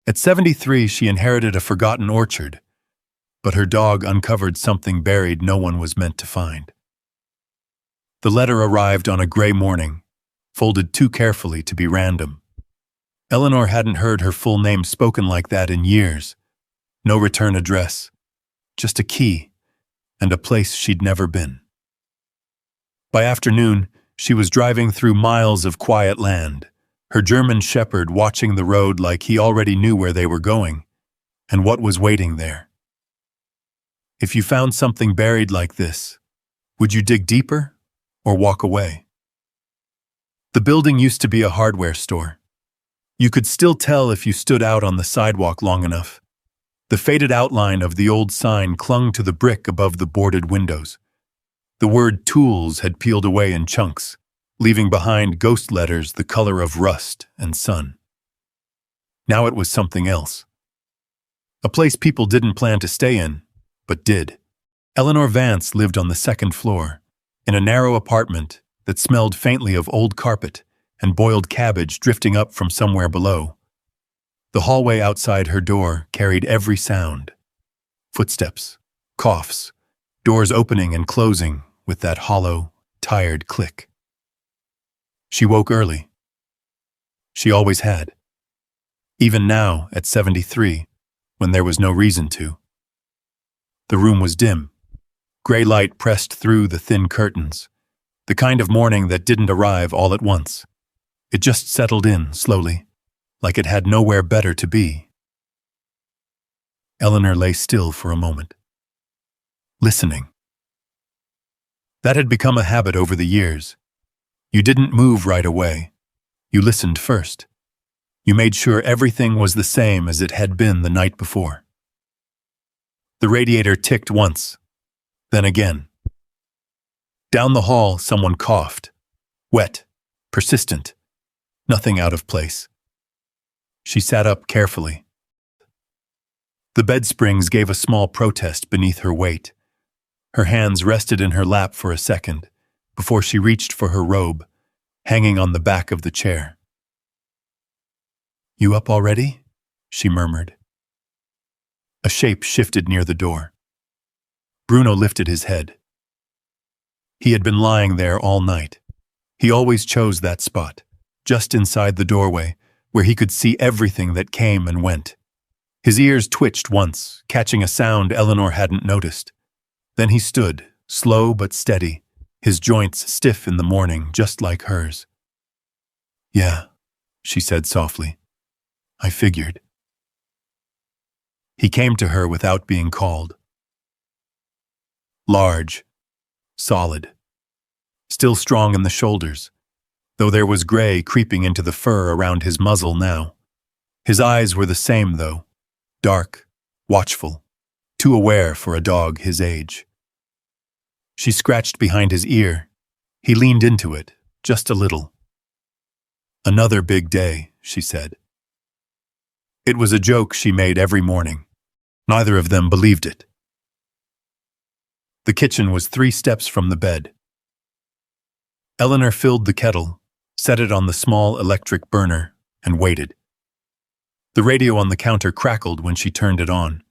At 73, she inherited a forgotten orchard, but her dog uncovered something buried no one was meant to find. The letter arrived on a gray morning, folded too carefully to be random. Eleanor hadn't heard her full name spoken like that in years. No return address, just a key and a place she'd never been. By afternoon, she was driving through miles of quiet land, her German shepherd watching the road like he already knew where they were going and what was waiting there. If you found something buried like this, would you dig deeper or walk away? The building used to be a hardware store. You could still tell if you stood out on the sidewalk long enough. The faded outline of the old sign clung to the brick above the boarded windows. The word tools had peeled away in chunks, leaving behind ghost letters the color of rust and sun. Now it was something else. A place people didn't plan to stay in, but did. Eleanor Vance lived on the second floor, in a narrow apartment that smelled faintly of old carpet and boiled cabbage drifting up from somewhere below. The hallway outside her door carried every sound. Footsteps, coughs, doors opening and closing with that hollow, tired click. She woke early. She always had. Even now, at 73, when there was no reason to. The room was dim. Gray light pressed through the thin curtains, the kind of morning that didn't arrive all at once. It just settled in slowly, like it had nowhere better to be. Eleanor lay still for a moment, listening. That had become a habit over the years. You didn't move right away. You listened first. You made sure everything was the same as it had been the night before. The radiator ticked once, then again. Down the hall, someone coughed. Wet, persistent, nothing out of place. She sat up carefully. The bed springs gave a small protest beneath her weight. Her hands rested in her lap for a second, before she reached for her robe, hanging on the back of the chair. "You up already?" she murmured. A shape shifted near the door. Bruno lifted his head. He had been lying there all night. He always chose that spot, just inside the doorway, where he could see everything that came and went. His ears twitched once, catching a sound Eleanor hadn't noticed. Then he stood, slow but steady, his joints stiff in the morning, just like hers. "Yeah," she said softly. "I figured." He came to her without being called. Large, solid, still strong in the shoulders, though there was gray creeping into the fur around his muzzle now. His eyes were the same, though, dark, watchful, too aware for a dog his age. She scratched behind his ear. He leaned into it, just a little. "Another big day," she said. It was a joke she made every morning. Neither of them believed it. The kitchen was 3 steps from the bed. Eleanor filled the kettle, set it on the small electric burner, and waited. The radio on the counter crackled when she turned it on.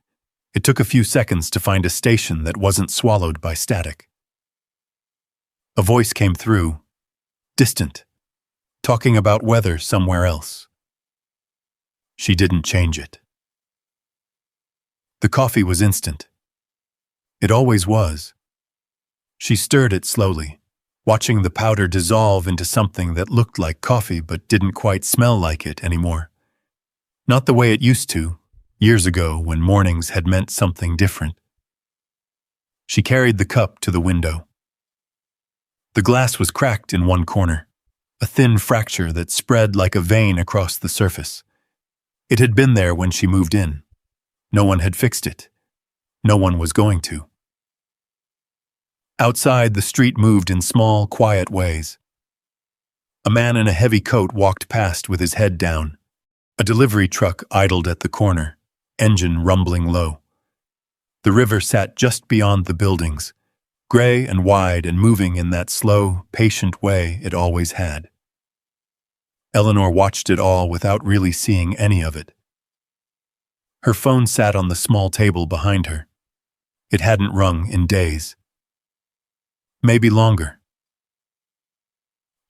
It took a few seconds to find a station that wasn't swallowed by static. A voice came through, distant, talking about weather somewhere else. She didn't change it. The coffee was instant. It always was. She stirred it slowly, watching the powder dissolve into something that looked like coffee but didn't quite smell like it anymore. Not the way it used to, years ago when mornings had meant something different. She carried the cup to the window. The glass was cracked in one corner, a thin fracture that spread like a vein across the surface. It had been there when she moved in. No one had fixed it. No one was going to. Outside, the street moved in small, quiet ways. A man in a heavy coat walked past with his head down. A delivery truck idled at the corner, engine rumbling low. The river sat just beyond the buildings, gray and wide and moving in that slow, patient way it always had. Eleanor watched it all without really seeing any of it. Her phone sat on the small table behind her. It hadn't rung in days. Maybe longer.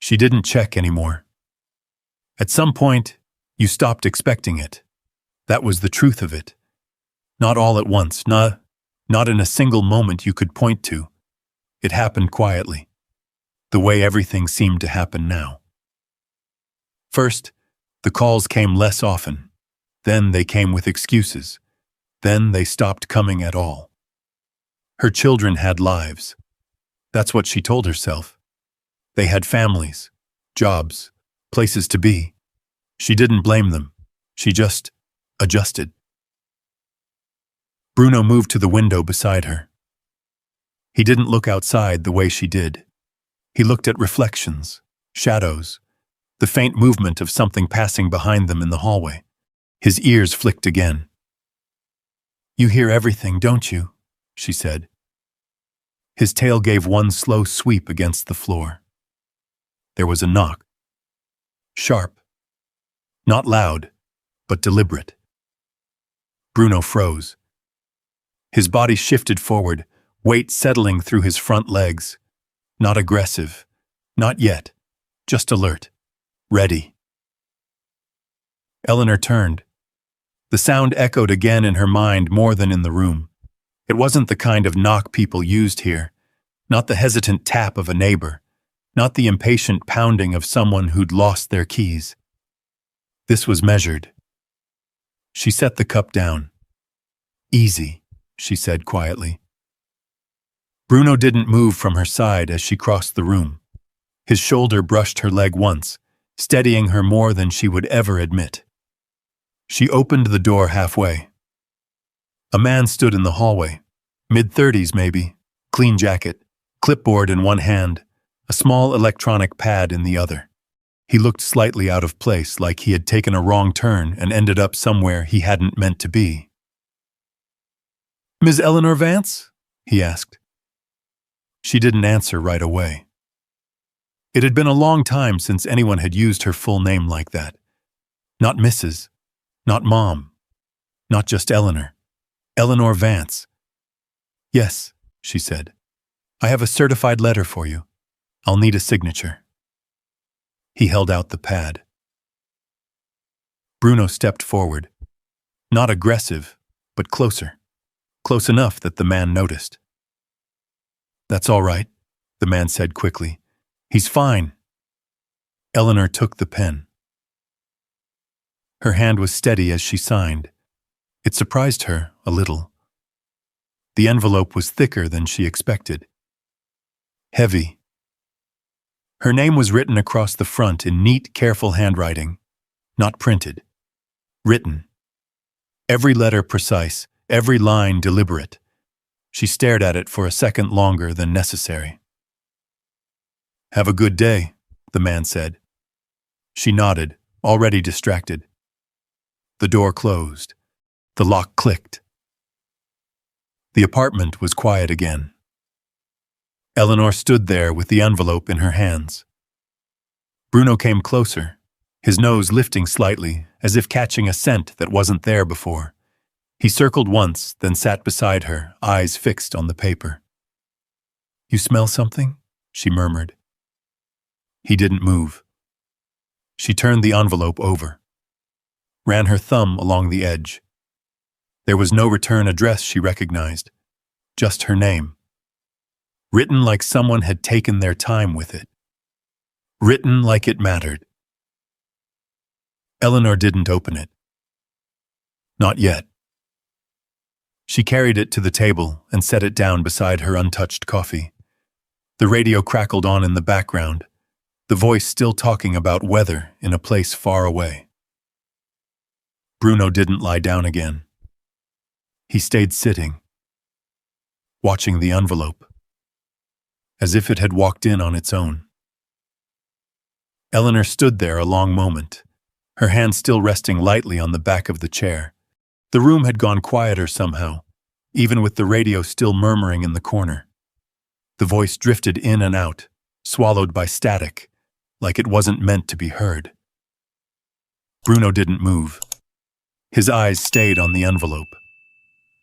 She didn't check anymore. At some point, you stopped expecting it. That was the truth of it. Not all at once, not in a single moment you could point to. It happened quietly, the way everything seemed to happen now. First, the calls came less often. Then they came with excuses. Then they stopped coming at all. Her children had lives. That's what she told herself. They had families, jobs, places to be. She didn't blame them. She just adjusted. Bruno moved to the window beside her. He didn't look outside the way she did. He looked at reflections, shadows, the faint movement of something passing behind them in the hallway. His ears flicked again. "You hear everything, don't you?" she said. His tail gave one slow sweep against the floor. There was a knock. Sharp. Not loud, but deliberate. Bruno froze. His body shifted forward, weight settling through his front legs. Not aggressive. Not yet. Just alert. Ready. Eleanor turned. The sound echoed again in her mind more than in the room. It wasn't the kind of knock people used here. Not the hesitant tap of a neighbor. Not the impatient pounding of someone who'd lost their keys. This was measured. She set the cup down. "Easy," she said quietly. Bruno didn't move from her side as she crossed the room. His shoulder brushed her leg once, steadying her more than she would ever admit. She opened the door halfway. A man stood in the hallway, mid-30s maybe, clean jacket, clipboard in one hand, a small electronic pad in the other. He looked slightly out of place, like he had taken a wrong turn and ended up somewhere he hadn't meant to be. "Ms. Eleanor Vance?" he asked. She didn't answer right away. It had been a long time since anyone had used her full name like that. Not Mrs., not Mom, not just Eleanor. Eleanor Vance. "Yes," she said. "I have a certified letter for you. I'll need a signature." He held out the pad. Bruno stepped forward. Not aggressive, but closer. Close enough that the man noticed. "That's all right," the man said quickly. "He's fine." Eleanor took the pen. Her hand was steady as she signed. It surprised her a little. The envelope was thicker than she expected. Heavy. Her name was written across the front in neat, careful handwriting. Not printed. Written. Every letter precise, every line deliberate. She stared at it for a second longer than necessary. "Have a good day," the man said. She nodded, already distracted. The door closed. The lock clicked. The apartment was quiet again. Eleanor stood there with the envelope in her hands. Bruno came closer, his nose lifting slightly, as if catching a scent that wasn't there before. He circled once, then sat beside her, eyes fixed on the paper. "You smell something?" she murmured. He didn't move. She turned the envelope over, ran her thumb along the edge. There was no return address she recognized, just her name. Written like someone had taken their time with it. Written like it mattered. Eleanor didn't open it. Not yet. She carried it to the table and set it down beside her untouched coffee. The radio crackled on in the background, the voice still talking about weather in a place far away. Bruno didn't lie down again. He stayed sitting, watching the envelope, as if it had walked in on its own. Eleanor stood there a long moment, her hand still resting lightly on the back of the chair. The room had gone quieter somehow, even with the radio still murmuring in the corner. The voice drifted in and out, swallowed by static, like it wasn't meant to be heard. Bruno didn't move. His eyes stayed on the envelope.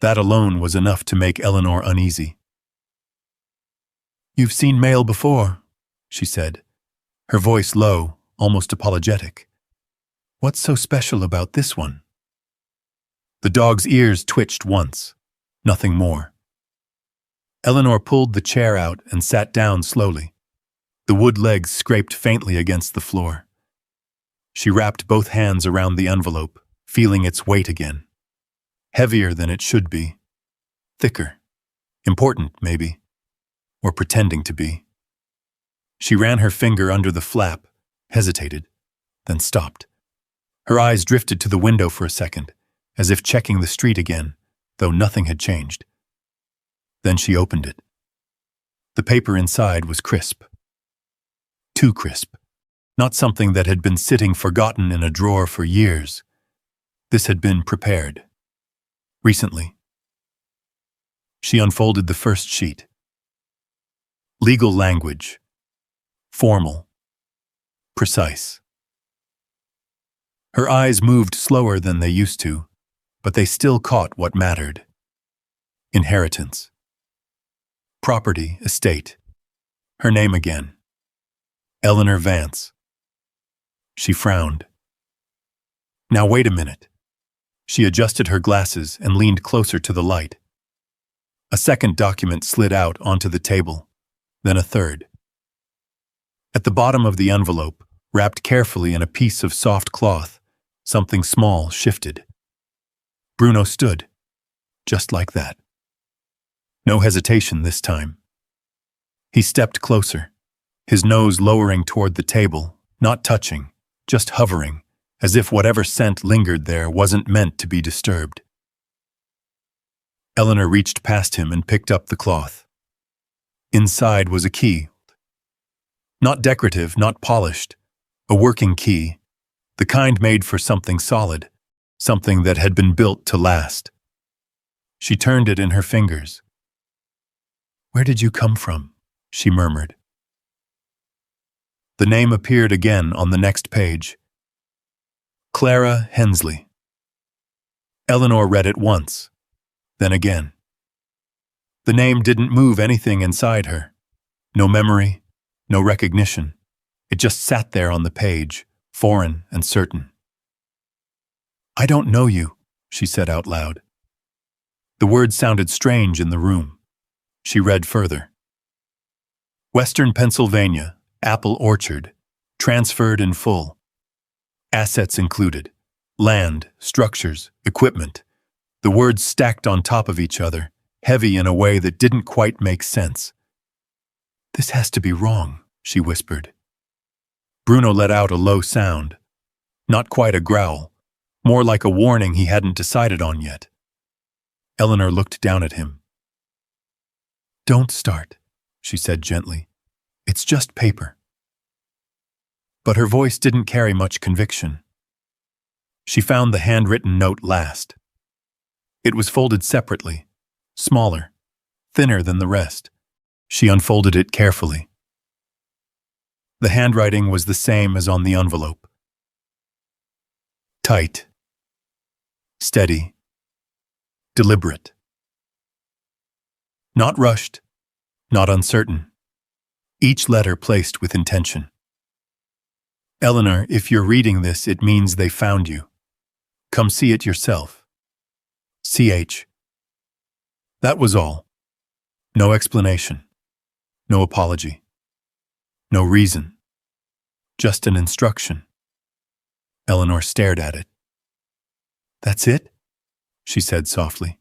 That alone was enough to make Eleanor uneasy. "You've seen mail before," she said, her voice low, almost apologetic. "What's so special about this one?" The dog's ears twitched once, nothing more. Eleanor pulled the chair out and sat down slowly. The wood legs scraped faintly against the floor. She wrapped both hands around the envelope, feeling its weight again. Heavier than it should be. Thicker. Important, maybe. Or pretending to be. She ran her finger under the flap, hesitated, then stopped. Her eyes drifted to the window for a second, as if checking the street again, though nothing had changed. Then she opened it. The paper inside was crisp. Too crisp. Not something that had been sitting forgotten in a drawer for years. This had been prepared. Recently. She unfolded the first sheet. Legal language. Formal. Precise. Her eyes moved slower than they used to, but they still caught what mattered. Inheritance. Property, estate. Her name again. Eleanor Vance. She frowned. Now wait a minute. She adjusted her glasses and leaned closer to the light. A second document slid out onto the table, then a third. At the bottom of the envelope, wrapped carefully in a piece of soft cloth, something small shifted. Bruno stood, just like that. No hesitation this time. He stepped closer, his nose lowering toward the table, not touching, just hovering, as if whatever scent lingered there wasn't meant to be disturbed. Eleanor reached past him and picked up the cloth. Inside was a key. Not decorative, not polished. A working key, the kind made for something solid, something that had been built to last. She turned it in her fingers. "Where did you come from?" she murmured. The name appeared again on the next page. Clara Hensley. Eleanor read it once, then again. The name didn't move anything inside her. No memory, no recognition. It just sat there on the page, foreign and certain. "I don't know you," she said out loud. The words sounded strange in the room. She read further. Western Pennsylvania, apple orchard, transferred in full. Assets included. Land, structures, equipment. The words stacked on top of each other, heavy in a way that didn't quite make sense. "This has to be wrong," she whispered. Bruno let out a low sound. Not quite a growl, more like a warning he hadn't decided on yet. Eleanor looked down at him. "Don't start," she said gently. "It's just paper." But her voice didn't carry much conviction. She found the handwritten note last. It was folded separately, smaller, thinner than the rest. She unfolded it carefully. The handwriting was the same as on the envelope. Tight. Steady. Deliberate. Not rushed, not uncertain. Each letter placed with intention. "Eleanor, if you're reading this, it means they found you. Come see it yourself. CH." That was all. No explanation. No apology. No reason. Just an instruction. Eleanor stared at it. "That's it?" she said softly.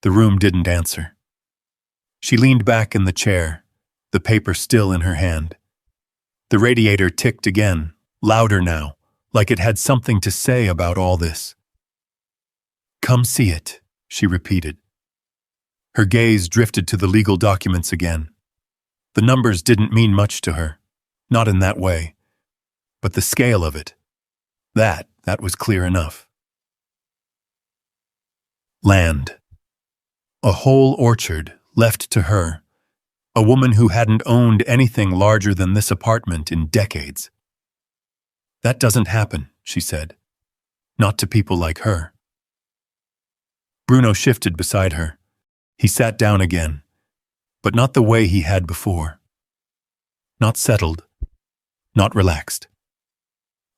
The room didn't answer. She leaned back in the chair, the paper still in her hand. The radiator ticked again, louder now, like it had something to say about all this. "Come see it," she repeated. Her gaze drifted to the legal documents again. The numbers didn't mean much to her, not in that way. But the scale of it, that was clear enough. Land. A whole orchard left to her. A woman who hadn't owned anything larger than this apartment in decades. "That doesn't happen," she said. not to people like her. Bruno shifted beside her. He sat down again, but not the way he had before. Not settled, not relaxed.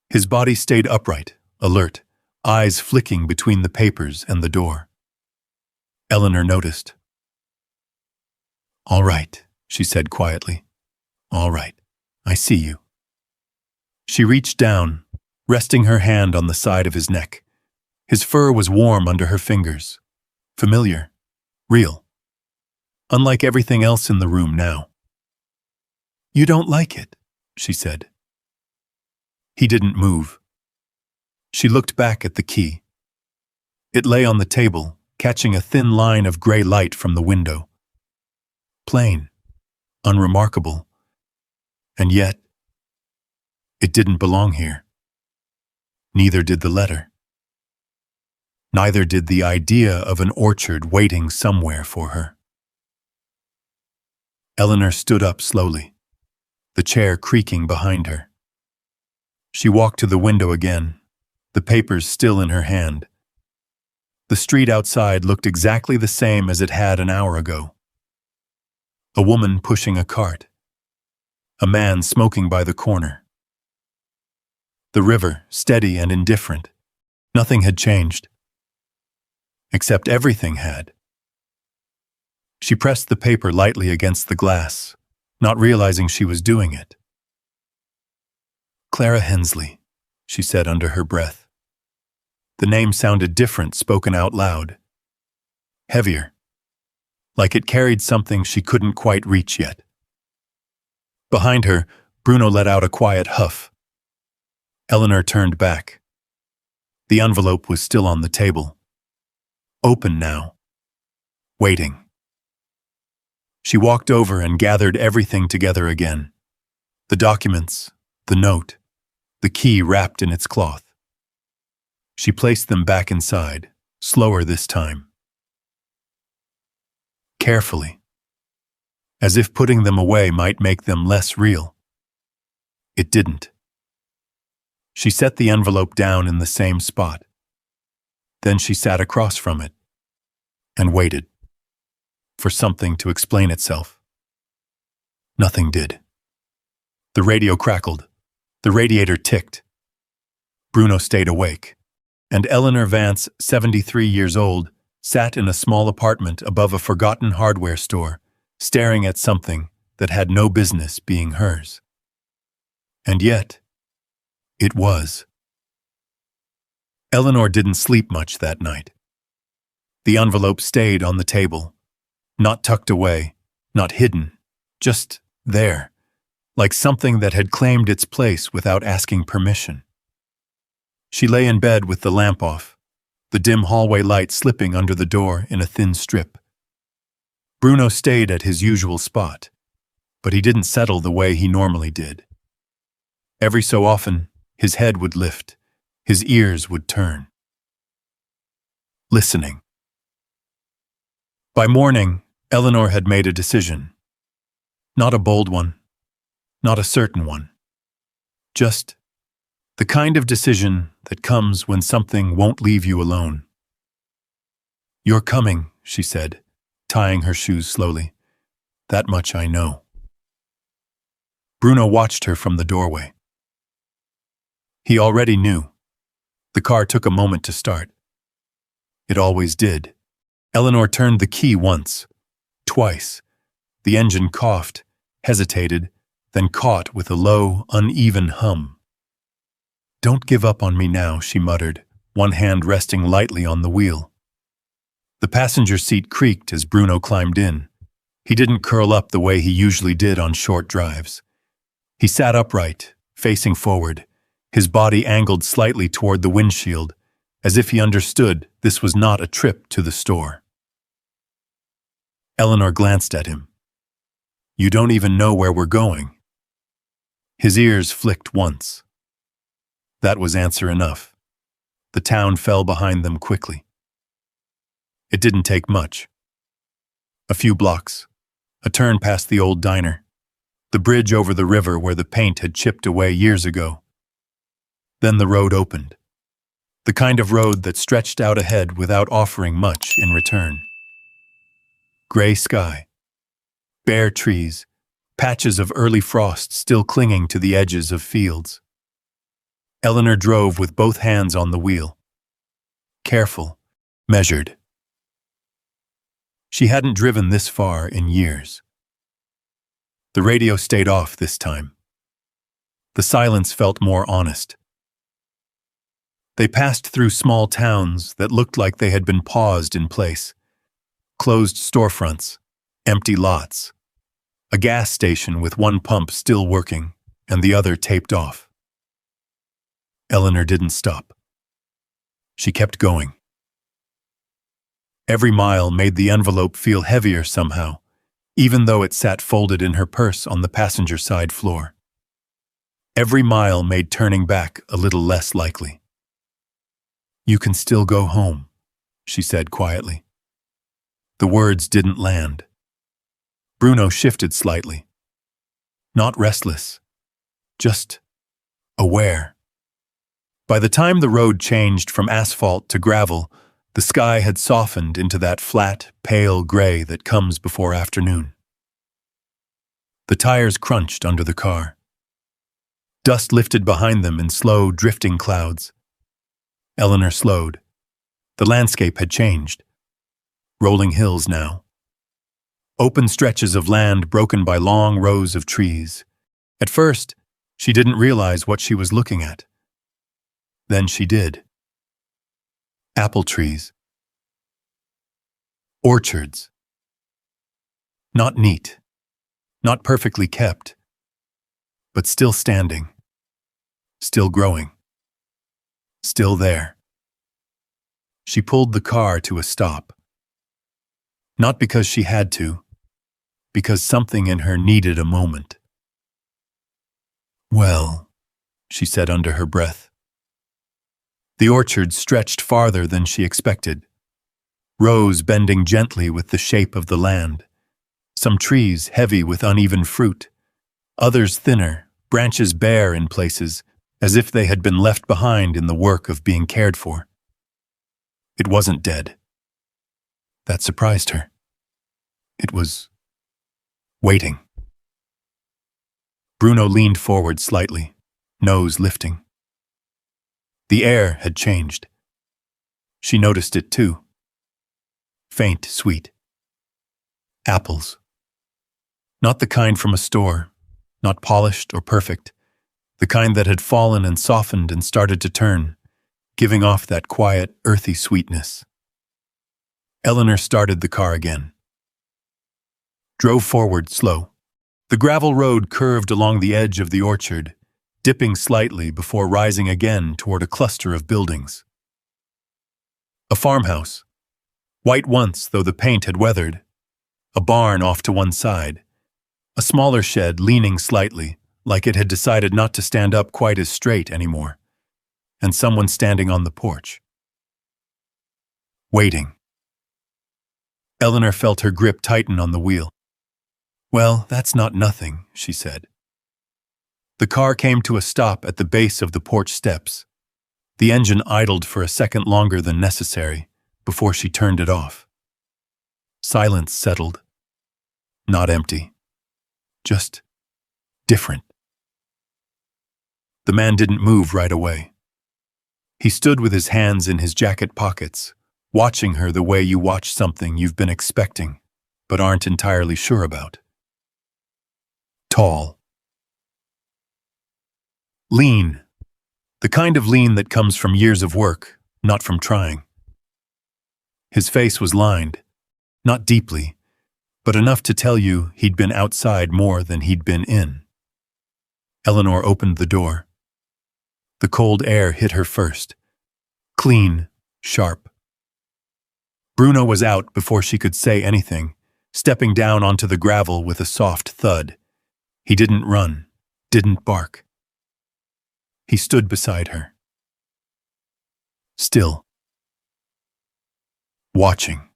His body stayed upright, alert, eyes flicking between the papers and the door. Eleanor noticed. "All right," she said quietly. "All right, I see you." She reached down, resting her hand on the side of his neck. His fur was warm under her fingers. Familiar, real. Unlike everything else in the room now. "You don't like it," she said. He didn't move. She looked back at the key. It lay on the table, catching a thin line of gray light from the window. Plain, unremarkable, and yet, it didn't belong here. Neither did the letter. Neither did the idea of an orchard waiting somewhere for her. Eleanor stood up slowly, the chair creaking behind her. She walked to the window again, the papers still in her hand. The street outside looked exactly the same as it had an hour ago. A woman pushing a cart. A man smoking by the corner. The river, steady and indifferent. Nothing had changed. Except everything had. She pressed the paper lightly against the glass, not realizing she was doing it. "Clara Hensley," she said under her breath. The name sounded different spoken out loud. Heavier. Like it carried something she couldn't quite reach yet. Behind her, Bruno let out a quiet huff. Eleanor turned back. The envelope was still on the table. Open now. Waiting. She walked over and gathered everything together again. The documents, the note, the key wrapped in its cloth. She placed them back inside, slower this time. Carefully. As if putting them away might make them less real. It didn't. She set the envelope down in the same spot. Then she sat across from it and waited for something to explain itself. Nothing did. The radio crackled. The radiator ticked. Bruno stayed awake, and Eleanor Vance, 73 years old, sat in a small apartment above a forgotten hardware store, staring at something that had no business being hers. And yet, it was. Eleanor didn't sleep much that night. The envelope stayed on the table, not tucked away, not hidden, just there, like something that had claimed its place without asking permission. She lay in bed with the lamp off, the dim hallway light slipping under the door in a thin strip. Bruno stayed at his usual spot, but he didn't settle the way he normally did. Every so often, his head would lift, his ears would turn. Listening. By morning, Eleanor had made a decision. Not a bold one, not a certain one. Just the kind of decision that comes when something won't leave you alone. "You're coming," she said, tying her shoes slowly. "That much I know." Bruno watched her from the doorway. He already knew. The car took a moment to start. It always did. Eleanor turned the key once, twice. The engine coughed, hesitated, then caught with a low, uneven hum. "Don't give up on me now," she muttered, one hand resting lightly on the wheel. The passenger seat creaked as Bruno climbed in. He didn't curl up the way he usually did on short drives. He sat upright, facing forward, his body angled slightly toward the windshield, as if he understood this was not a trip to the store. Eleanor glanced at him. "You don't even know where we're going." His ears flicked once. That was answer enough. The town fell behind them quickly. It didn't take much. A few blocks, a turn past the old diner, the bridge over the river where the paint had chipped away years ago. Then the road opened. the kind of road that stretched out ahead without offering much in return. Gray sky, bare trees, patches of early frost still clinging to the edges of fields. Eleanor drove with both hands on the wheel. Careful, measured. She hadn't driven this far in years. The radio stayed off this time. The silence felt more honest. They passed through small towns that looked like they had been paused in place. Closed storefronts, empty lots, a gas station with one pump still working and the other taped off. Eleanor didn't stop. She kept going. Every mile made the envelope feel heavier somehow, even though it sat folded in her purse on the passenger side floor. Every mile made turning back a little less likely. "You can still go home," she said quietly. The words didn't land. Bruno shifted slightly. Not restless, just aware. By the time the road changed from asphalt to gravel, the sky had softened into that flat, pale gray that comes before afternoon. The tires crunched under the car. Dust lifted behind them in slow, drifting clouds. Eleanor slowed. The landscape had changed. Rolling hills now. Open stretches of land broken by long rows of trees. At first, she didn't realize what she was looking at. Then she did. Apple trees. Orchards. Not neat, not perfectly kept, but still standing, still growing, still there. She pulled the car to a stop. Not because she had to, because something in her needed a moment. "Well," she said under her breath. The orchard stretched farther than she expected, rows bending gently with the shape of the land, some trees heavy with uneven fruit, others thinner, branches bare in places, as if they had been left behind in the work of being cared for. It wasn't dead. That surprised her. It was waiting. Bruno leaned forward slightly, nose lifting. The air had changed. She noticed it too. Faint, sweet. Apples. Not the kind from a store, not polished or perfect, the kind that had fallen and softened and started to turn, giving off that quiet, earthy sweetness. Eleanor started the car again. Drove forward slow. The gravel road curved along the edge of the orchard, dipping slightly before rising again toward a cluster of buildings. A farmhouse, white once though the paint had weathered, a barn off to one side, a smaller shed leaning slightly, like it had decided not to stand up quite as straight anymore, and someone standing on the porch. Waiting. Eleanor felt her grip tighten on the wheel. "Well, that's not nothing," she said. The car came to a stop at the base of the porch steps. The engine idled for a second longer than necessary before she turned it off. Silence settled. Not empty. Just different. The man didn't move right away. He stood with his hands in his jacket pockets, watching her the way you watch something you've been expecting, but aren't entirely sure about. Tall. Lean. The kind of lean that comes from years of work, not from trying. His face was lined, not deeply, but enough to tell you he'd been outside more than he'd been in. Eleanor opened the door. The cold air hit her first. Clean, sharp. Bruno was out before she could say anything, stepping down onto the gravel with a soft thud. He didn't run, didn't bark. He stood beside her. Still. Watching.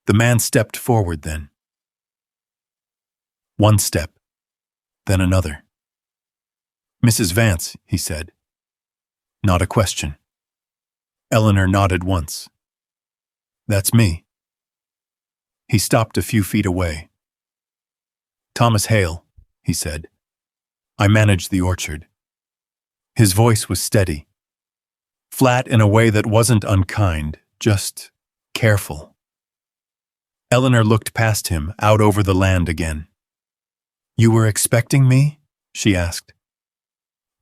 The man stepped forward then. One step, then another. "Mrs. Vance," he said. not a question. Eleanor nodded once. That's me. He stopped a few feet away. Thomas Hale, he said. I manage the orchard. His voice was steady, flat in a way that wasn't unkind, just careful. Eleanor looked past him, out over the land again. You were expecting me? She asked.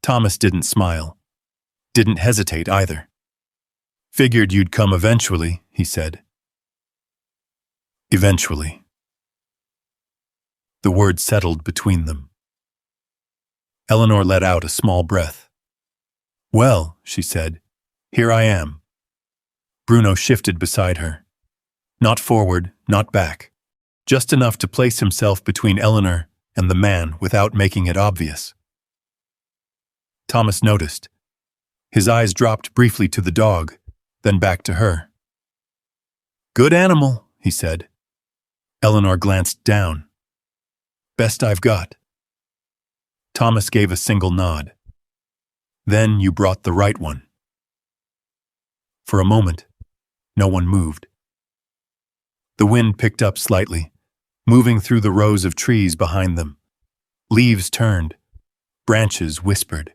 Thomas didn't smile. Didn't hesitate either. Figured you'd come eventually, he said. Eventually. The word settled between them. Eleanor let out a small breath. Well, she said, here I am. Bruno shifted beside her. Not forward, not back. Just enough to place himself between Eleanor and the man without making it obvious. Thomas noticed. His eyes dropped briefly to the dog, then back to her. Good animal, he said. Eleanor glanced down. Best I've got. Thomas gave a single nod. Then you brought the right one. For a moment, no one moved. The wind picked up slightly, moving through the rows of trees behind them. Leaves turned, branches whispered.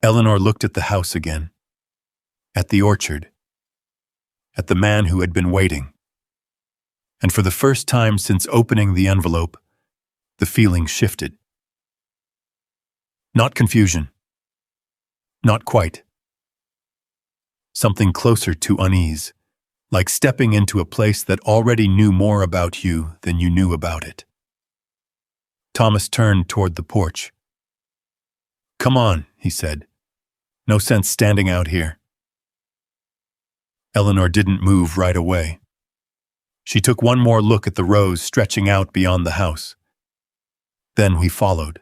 Eleanor looked at the house again, at the orchard, at the man who had been waiting. And for the first time since opening the envelope, the feeling shifted. Not confusion. Not quite. Something closer to unease, like stepping into a place that already knew more about you than you knew about it. Thomas turned toward the porch. Come on, he said. No sense standing out here. Eleanor didn't move right away. She took one more look at the rows stretching out beyond the house. Then we followed.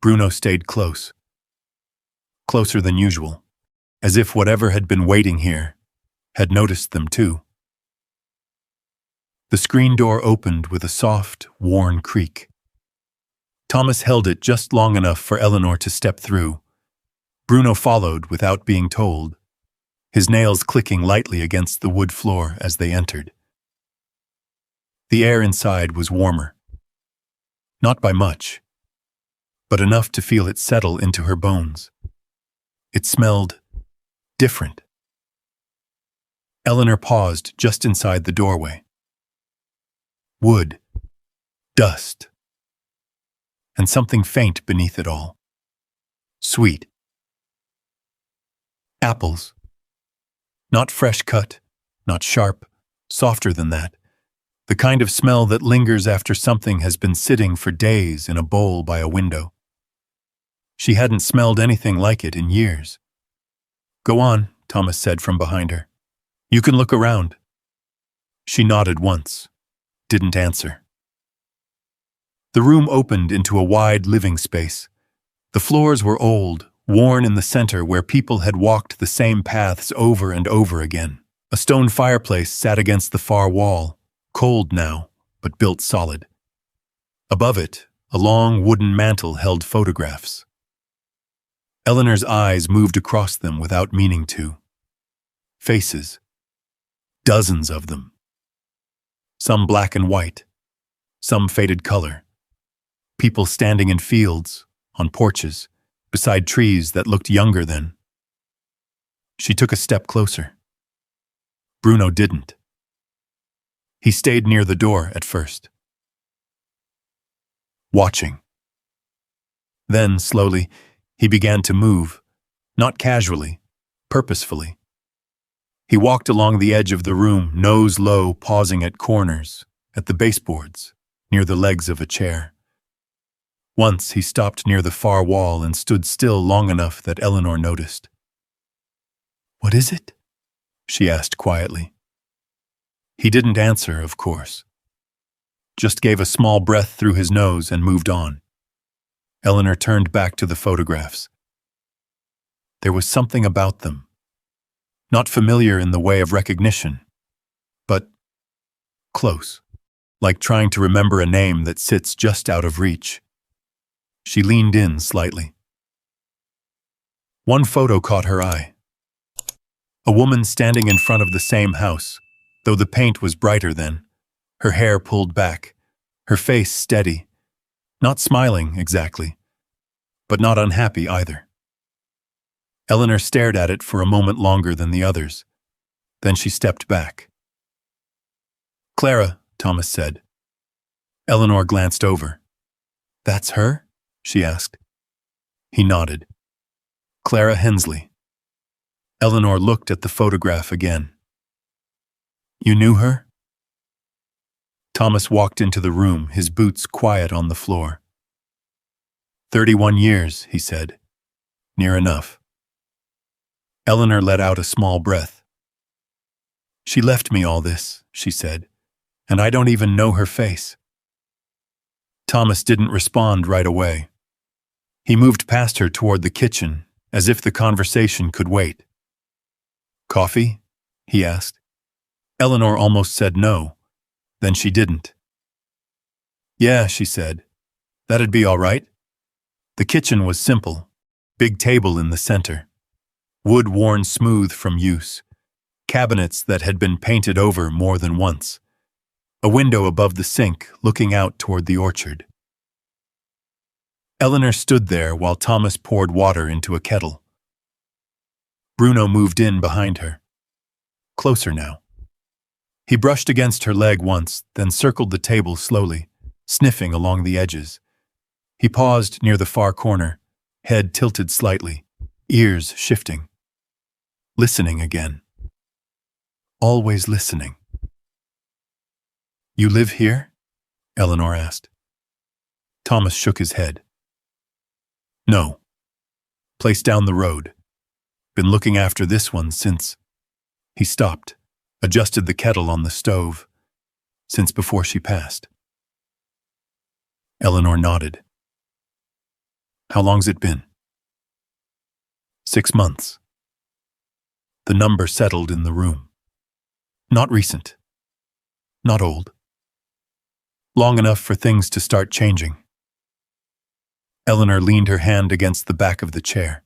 Bruno stayed close. Closer than usual, as if whatever had been waiting here had noticed them too. The screen door opened with a soft, worn creak. Thomas held it just long enough for Eleanor to step through. Bruno followed without being told, his nails clicking lightly against the wood floor as they entered. The air inside was warmer. Not by much, but enough to feel it settle into her bones. It smelled different. Eleanor paused just inside the doorway. Wood, dust, and something faint beneath it all. Sweet. Apples. Not fresh cut, not sharp, softer than that. The kind of smell that lingers after something has been sitting for days in a bowl by a window. She hadn't smelled anything like it in years. Go on, Thomas said from behind her. You can look around. She nodded once, didn't answer. The room opened into a wide living space. The floors were old, worn in the center where people had walked the same paths over and over again. A stone fireplace sat against the far wall, cold now, but built solid. Above it, a long wooden mantel held photographs. Eleanor's eyes moved across them without meaning to. Faces. Dozens of them. Some black and white. Some faded color. People standing in fields, on porches, beside trees that looked younger than. She took a step closer. Bruno didn't. He stayed near the door at first. Watching. Then, slowly, he began to move, not casually, purposefully. He walked along the edge of the room, nose low, pausing at corners, at the baseboards, near the legs of a chair. Once he stopped near the far wall and stood still long enough that Eleanor noticed. "What is it?" she asked quietly. He didn't answer, of course. Just gave a small breath through his nose and moved on. Eleanor turned back to the photographs. There was something about them. Not familiar in the way of recognition, but close, like trying to remember a name that sits just out of reach. She leaned in slightly. One photo caught her eye. A woman standing in front of the same house, though the paint was brighter then, her hair pulled back, her face steady, not smiling exactly, but not unhappy either. Eleanor stared at it for a moment longer than the others. Then she stepped back. "Clara," Thomas said. Eleanor glanced over. "That's her?" she asked. He nodded. "Clara Hensley." Eleanor looked at the photograph again. "You knew her?" Thomas walked into the room, his boots quiet on the floor. 31 years, he said. Near enough. Eleanor let out a small breath. "She left me all this," she said, "and I don't even know her face." Thomas didn't respond right away. He moved past her toward the kitchen, as if the conversation could wait. "Coffee?" he asked. Eleanor almost said no. Then she didn't. "Yeah," she said. "That'd be all right." The kitchen was simple. Big table in the center. Wood worn smooth from use. Cabinets that had been painted over more than once. A window above the sink looking out toward the orchard. Eleanor stood there while Thomas poured water into a kettle. Bruno moved in behind her. Closer now. He brushed against her leg once, then circled the table slowly, sniffing along the edges. He paused near the far corner, head tilted slightly, ears shifting. Listening again. Always listening. "You live here?" Eleanor asked. Thomas shook his head. "No. Place down the road. Been looking after this one since..." He stopped, adjusted the kettle on the stove. "Since before she passed." Eleanor nodded. "How long's it been?" 6 months. The number settled in the room. Not recent. Not old. Long enough for things to start changing. Eleanor leaned her hand against the back of the chair.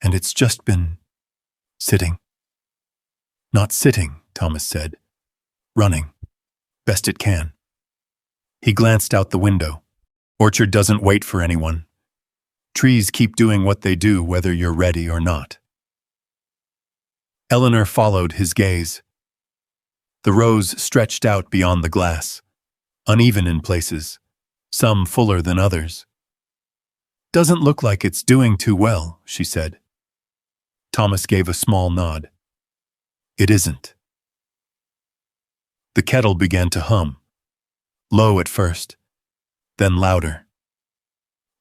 "And it's just been... sitting." "Not sitting," Thomas said. "Running. Best it can." He glanced out the window. Orchard doesn't wait for anyone. Trees keep doing what they do whether you're ready or not. Eleanor followed his gaze. The rows stretched out beyond the glass, uneven in places, some fuller than others. "Doesn't look like it's doing too well," she said. Thomas gave a small nod. "It isn't." The kettle began to hum, low at first, then louder.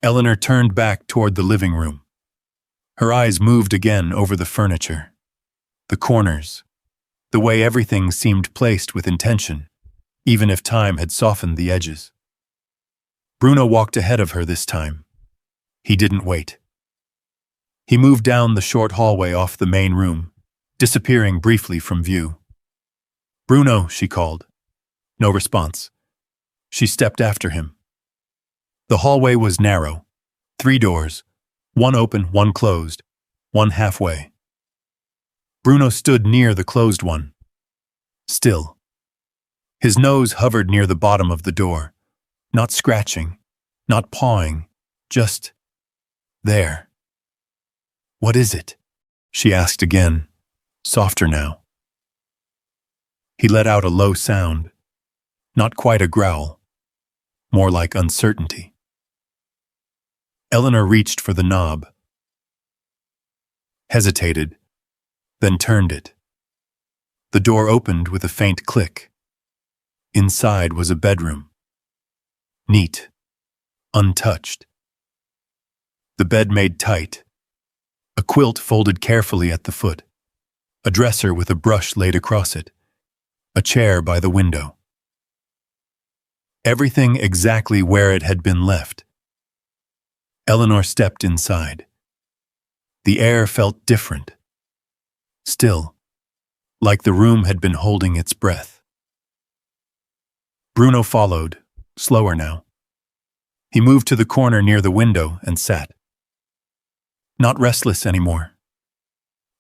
Eleanor turned back toward the living room. Her eyes moved again over the furniture, the corners, the way everything seemed placed with intention, even if time had softened the edges. Bruno walked ahead of her this time. He didn't wait. He moved down the short hallway off the main room, disappearing briefly from view. "Bruno," she called. No response. She stepped after him. The hallway was narrow. 3 doors, one open, one closed, one halfway. Bruno stood near the closed one. Still. His nose hovered near the bottom of the door, not scratching, not pawing, just there. "What is it?" she asked again, softer now. He let out a low sound, not quite a growl, more like uncertainty. Eleanor reached for the knob, hesitated, then turned it. The door opened with a faint click. Inside was a bedroom. Neat, untouched. The bed made tight. A quilt folded carefully at the foot. A dresser with a brush laid across it. A chair by the window. Everything exactly where it had been left. Eleanor stepped inside. The air felt different. Still, like the room had been holding its breath. Bruno followed, slower now. He moved to the corner near the window and sat. Not restless anymore.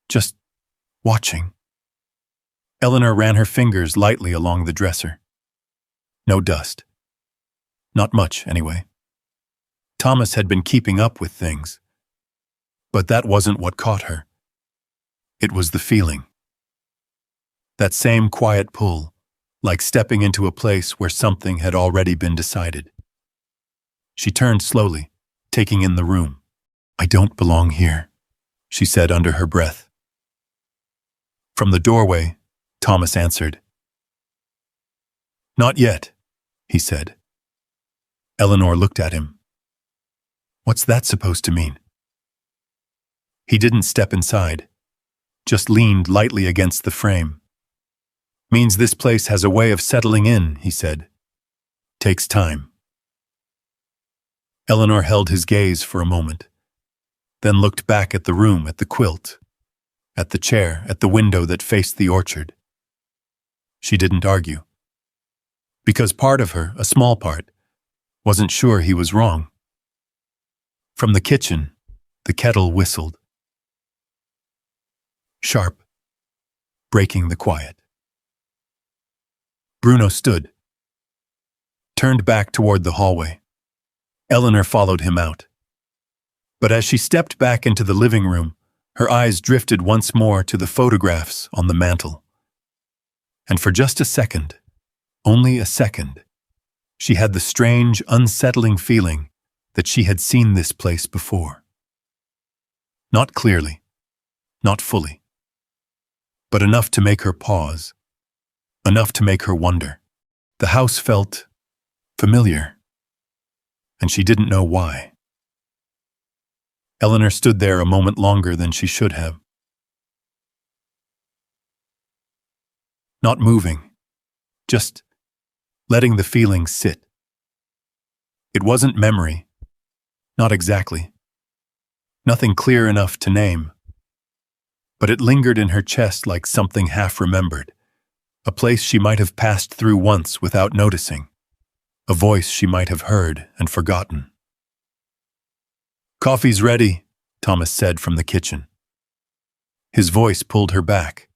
Just watching. Eleanor ran her fingers lightly along the dresser. No dust. Not much, anyway. Thomas had been keeping up with things. But that wasn't what caught her. It was the feeling. That same quiet pull, like stepping into a place where something had already been decided. She turned slowly, taking in the room. "I don't belong here," she said under her breath. From the doorway, Thomas answered. "Not yet," he said. Eleanor looked at him. "What's that supposed to mean?" He didn't step inside, just leaned lightly against the frame. "Means this place has a way of settling in," he said. "Takes time." Eleanor held his gaze for a moment, then looked back at the room, at the quilt, at the chair, at the window that faced the orchard. She didn't argue. Because part of her, a small part, wasn't sure he was wrong. From the kitchen, the kettle whistled. Sharp, breaking the quiet. Bruno stood, turned back toward the hallway. Eleanor followed him out. But as she stepped back into the living room, her eyes drifted once more to the photographs on the mantel. And for just a second, only a second, she had the strange, unsettling feeling that she had seen this place before. Not clearly, not fully, but enough to make her pause, enough to make her wonder. The house felt familiar, and she didn't know why. Eleanor stood there a moment longer than she should have. Not moving, just letting the feeling sit. It wasn't memory, not exactly. Nothing clear enough to name. But it lingered in her chest like something half-remembered, a place she might have passed through once without noticing, a voice she might have heard and forgotten. "Coffee's ready," Thomas said from the kitchen. His voice pulled her back.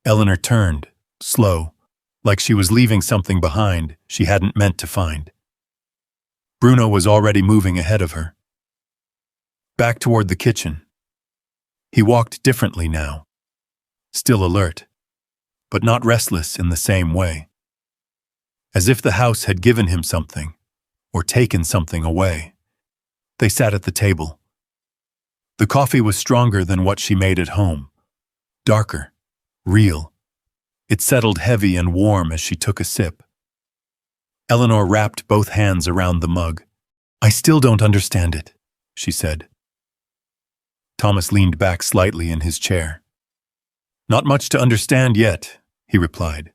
Eleanor turned, slow, like she was leaving something behind she hadn't meant to find. Bruno was already moving ahead of her. Back toward the kitchen. He walked differently now, still alert, but not restless in the same way. As if the house had given him something, or taken something away. They sat at the table. The coffee was stronger than what she made at home, darker, real. It settled heavy and warm as she took a sip. Eleanor wrapped both hands around the mug. "I still don't understand it," she said. Thomas leaned back slightly in his chair. "Not much to understand yet," he replied.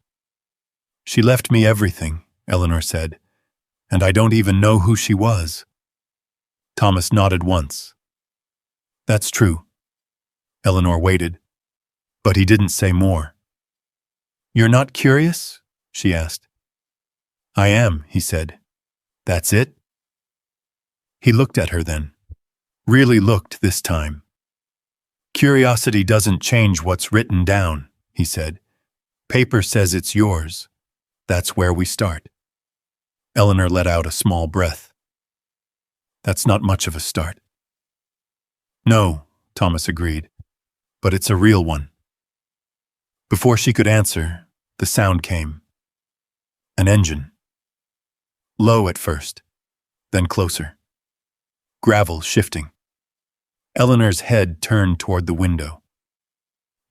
"She left me everything," Eleanor said, "and I don't even know who she was." Thomas nodded once. "That's true." Eleanor waited, but he didn't say more. "You're not curious?" she asked. "I am," he said. "That's it?" He looked at her then. Really looked this time. "Curiosity doesn't change what's written down," he said. "Paper says it's yours. That's where we start." Eleanor let out a small breath. "That's not much of a start." "No," Thomas agreed, "but it's a real one." Before she could answer, the sound came. An engine. Low at first, then closer. Gravel shifting. Eleanor's head turned toward the window.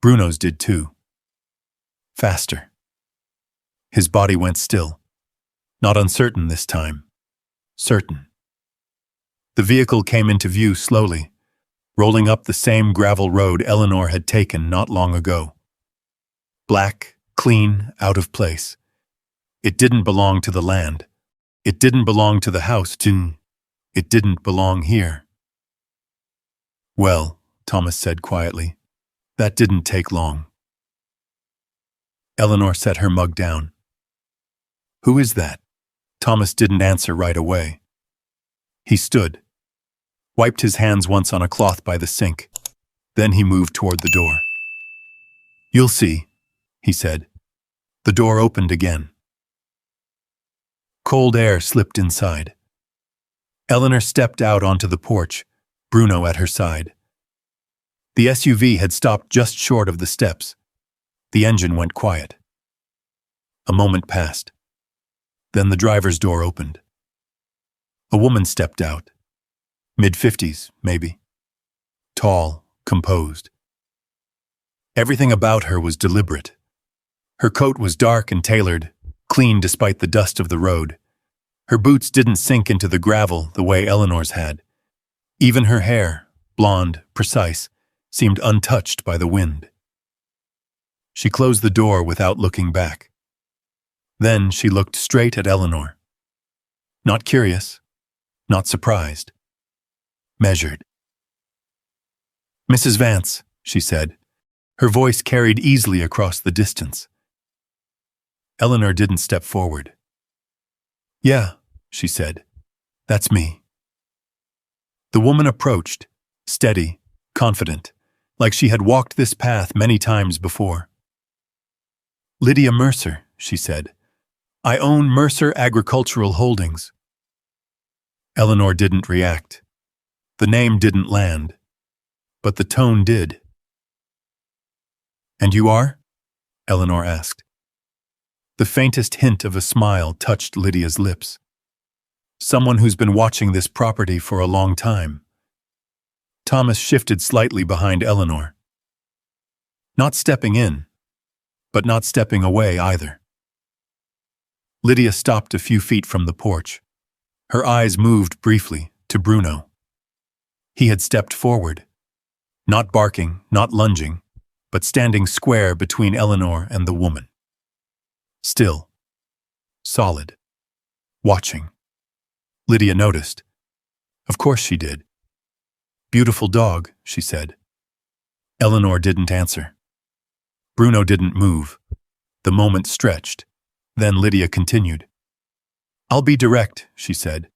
Bruno's did too. Faster. His body went still. Not uncertain this time. Certain. The vehicle came into view slowly, rolling up the same gravel road Eleanor had taken not long ago. Black, clean, out of place. It didn't belong to the land. It didn't belong to the house. It didn't belong here. "Well," Thomas said quietly, "that didn't take long." Eleanor set her mug down. "Who is that?" Thomas didn't answer right away. He stood, wiped his hands once on a cloth by the sink. Then he moved toward the door. "You'll see," he said. The door opened again. Cold air slipped inside. Eleanor stepped out onto the porch, Bruno at her side. The SUV had stopped just short of the steps. The engine went quiet. A moment passed. Then the driver's door opened. A woman stepped out. Mid-50s, maybe. Tall, composed. Everything about her was deliberate. Her coat was dark and tailored, clean despite the dust of the road. Her boots didn't sink into the gravel the way Eleanor's had. Even her hair, blonde, precise, seemed untouched by the wind. She closed the door without looking back. Then she looked straight at Eleanor. Not curious, not surprised. Measured. "Mrs. Vance," she said. Her voice carried easily across the distance. Eleanor didn't step forward. "Yeah," she said. "That's me." The woman approached, steady, confident, like she had walked this path many times before. "Lydia Mercer," she said. "I own Mercer Agricultural Holdings." Eleanor didn't react. The name didn't land, but the tone did. "And you are?" Eleanor asked. The faintest hint of a smile touched Lydia's lips. "Someone who's been watching this property for a long time." Thomas shifted slightly behind Eleanor. Not stepping in, but not stepping away either. Lydia stopped a few feet from the porch. Her eyes moved briefly to Bruno. He had stepped forward, not barking, not lunging, but standing square between Eleanor and the woman. Still, solid, watching. Lydia noticed. Of course she did. "Beautiful dog," she said. Eleanor didn't answer. Bruno didn't move. The moment stretched. Then Lydia continued. "I'll be direct," she said.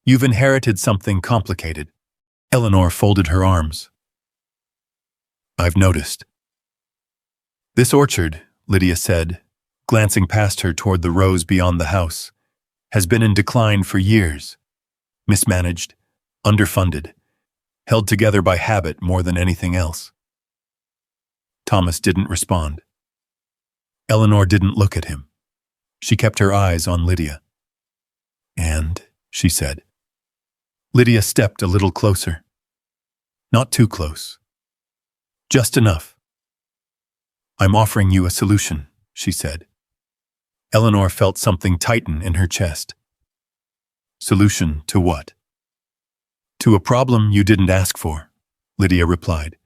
"You've inherited something complicated." Eleanor folded her arms. "I've noticed." "This orchard," Lydia said, glancing past her toward the rows beyond the house, "has been in decline for years. Mismanaged, underfunded, held together by habit more than anything else." Thomas didn't respond. Eleanor didn't look at him. She kept her eyes on Lydia. "And," she said. Lydia stepped a little closer. Not too close. Just enough. "I'm offering you a solution," she said. Eleanor felt something tighten in her chest. "Solution to what?" "To a problem you didn't ask for," Lydia replied.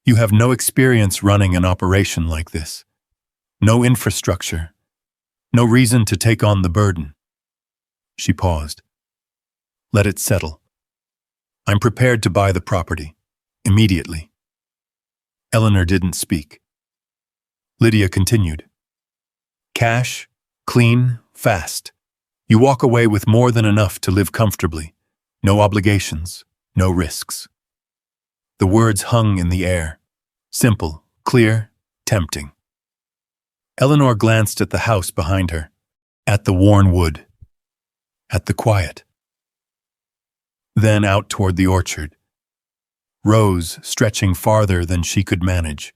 "You have no experience running an operation like this. No infrastructure. No reason to take on the burden." She paused. "Let it settle. I'm prepared to buy the property. Immediately." Eleanor didn't speak. Lydia continued. "Cash, clean, fast. You walk away with more than enough to live comfortably. No obligations, no risks." The words hung in the air. Simple, clear, tempting. Eleanor glanced at the house behind her, at the worn wood, at the quiet. Then out toward the orchard. Rows stretching farther than she could manage.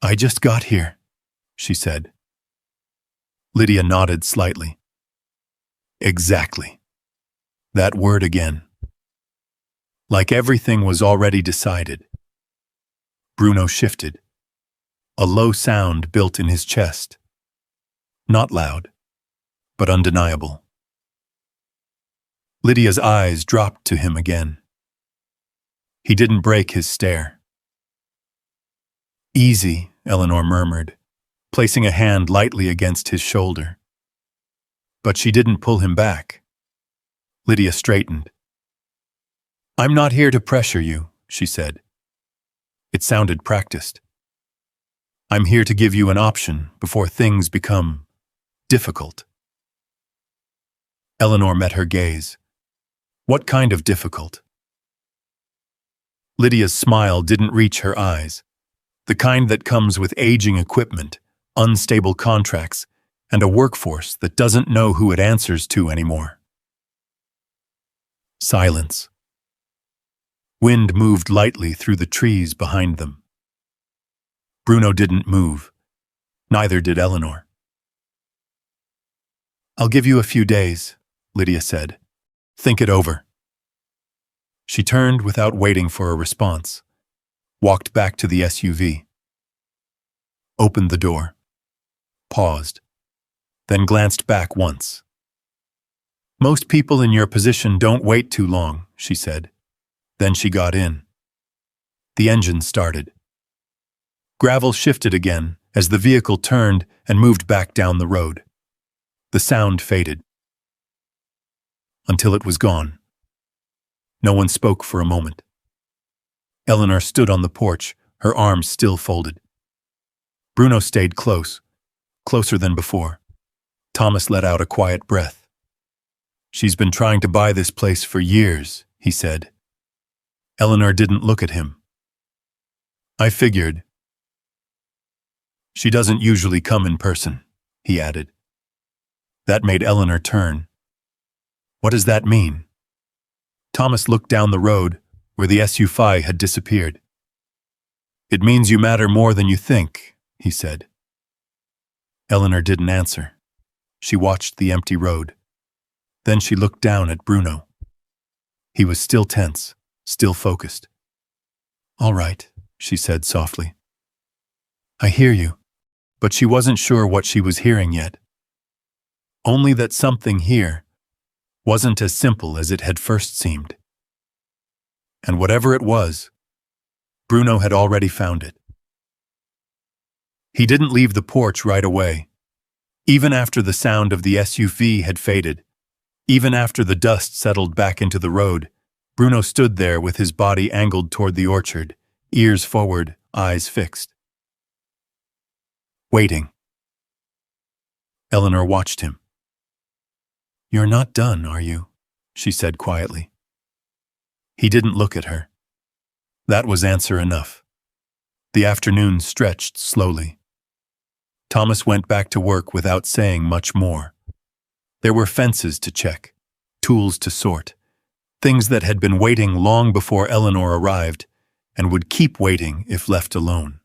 "I just got here," she said. Lydia nodded slightly. Exactly. That word again. Like everything was already decided. Bruno shifted. A low sound built in his chest. Not loud, but undeniable. Lydia's eyes dropped to him again. He didn't break his stare. "Easy," Eleanor murmured, placing a hand lightly against his shoulder. But she didn't pull him back. Lydia straightened. "I'm not here to pressure you," she said. It sounded practiced. "I'm here to give you an option before things become difficult." Eleanor met her gaze. What kind of difficult? Lydia's smile didn't reach her eyes, the kind that comes with aging equipment, unstable contracts, and a workforce that doesn't know who it answers to anymore. Silence. Wind moved lightly through the trees behind them. Bruno didn't move. Neither did Eleanor. "I'll give you a few days," Lydia said. "Think it over." She turned without waiting for a response, walked back to the SUV, opened the door, paused, then glanced back once. "Most people in your position don't wait too long," she said. Then she got in. The engine started. Gravel shifted again as the vehicle turned and moved back down the road. The sound faded, until it was gone. No one spoke for a moment. Eleanor stood on the porch, her arms still folded. Bruno stayed close, closer than before. Thomas let out a quiet breath. "She's been trying to buy this place for years," he said. Eleanor didn't look at him. "I figured." "She doesn't usually come in person," he added. That made Eleanor turn. "What does that mean?" Thomas looked down the road where the SUV had disappeared. "It means you matter more than you think," he said. Eleanor didn't answer. She watched the empty road. Then she looked down at Bruno. He was still tense, still focused. "All right," she said softly. "I hear you." But she wasn't sure what she was hearing yet. Only that something here wasn't as simple as it had first seemed. And whatever it was, Bruno had already found it. He didn't leave the porch right away. Even after the sound of the SUV had faded, even after the dust settled back into the road, Bruno stood there with his body angled toward the orchard, ears forward, eyes fixed. Waiting. Eleanor watched him. "You're not done, are you?" she said quietly. He didn't look at her. That was answer enough. The afternoon stretched slowly. Thomas went back to work without saying much more. There were fences to check, tools to sort, things that had been waiting long before Eleanor arrived and would keep waiting if left alone.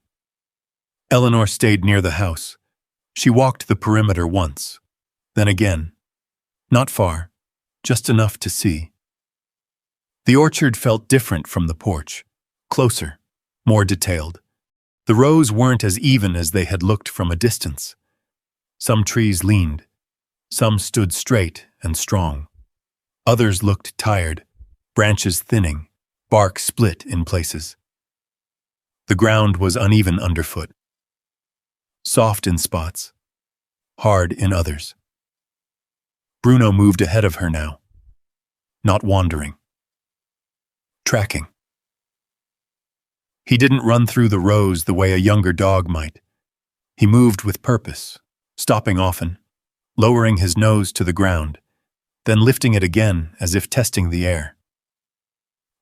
Eleanor stayed near the house. She walked the perimeter once, then again. Not far, just enough to see. The orchard felt different from the porch, closer, more detailed. The rows weren't as even as they had looked from a distance. Some trees leaned, some stood straight and strong. Others looked tired, branches thinning, bark split in places. The ground was uneven underfoot, soft in spots, hard in others. Bruno moved ahead of her now, not wandering, tracking. He didn't run through the rows the way a younger dog might. He moved with purpose, stopping often, lowering his nose to the ground, then lifting it again as if testing the air.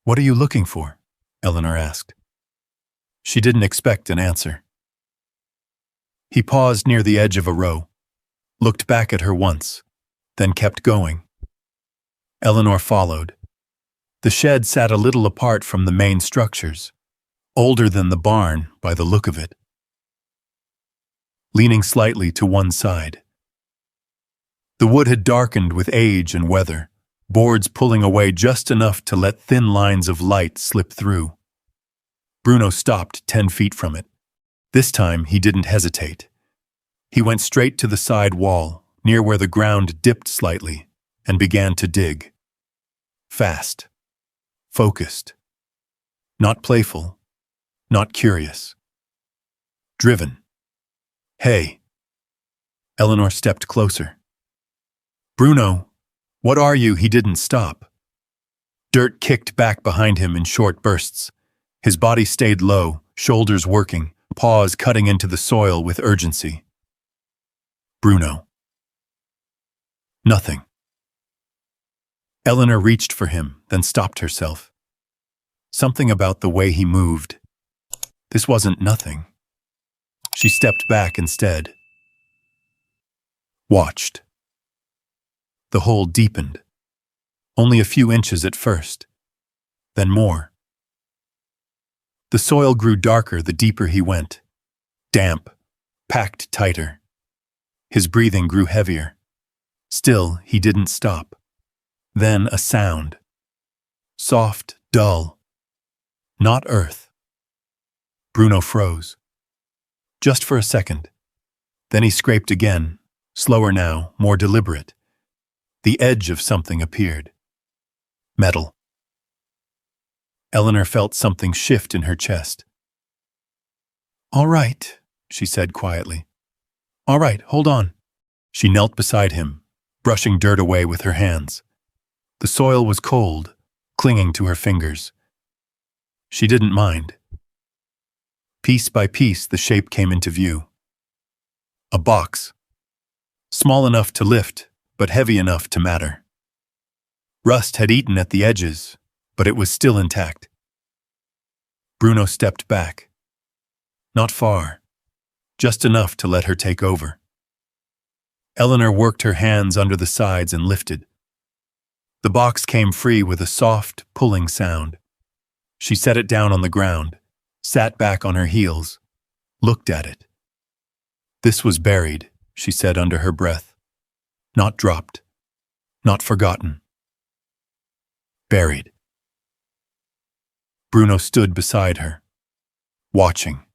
"What are you looking for?" Eleanor asked. She didn't expect an answer. He paused near the edge of a row, looked back at her once, then kept going. Eleanor followed. The shed sat a little apart from the main structures, older than the barn by the look of it. Leaning slightly to one side. The wood had darkened with age and weather, boards pulling away just enough to let thin lines of light slip through. Bruno stopped 10 feet from it. This time he didn't hesitate. He went straight to the side wall, near where the ground dipped slightly, and began to dig. Fast. Focused. Not playful. Not curious. Driven. "Hey." Eleanor stepped closer. "Bruno, what are you?" He didn't stop. Dirt kicked back behind him in short bursts. His body stayed low, shoulders working, paws cutting into the soil with urgency. "Bruno." "Nothing." Eleanor reached for him, then stopped herself. Something about the way he moved. This wasn't nothing. She stepped back instead. Watched. The hole deepened. Only a few inches at first. Then more. The soil grew darker the deeper he went. Damp, packed tighter. His breathing grew heavier. Still, he didn't stop. Then a sound. Soft, dull. Not earth. Bruno froze. Just for a second. Then he scraped again, slower now, more deliberate. The edge of something appeared. Metal. Eleanor felt something shift in her chest. "All right," she said quietly. "All right, hold on." She knelt beside him, brushing dirt away with her hands. The soil was cold, clinging to her fingers. She didn't mind. Piece by piece, the shape came into view. A box. Small enough to lift, but heavy enough to matter. Rust had eaten at the edges, but it was still intact. Bruno stepped back. Not far, just enough to let her take over. Eleanor worked her hands under the sides and lifted. The box came free with a soft, pulling sound. She set it down on the ground, sat back on her heels, looked at it. This was buried, she said under her breath. Not dropped, not forgotten. Buried. Bruno stood beside her, watching.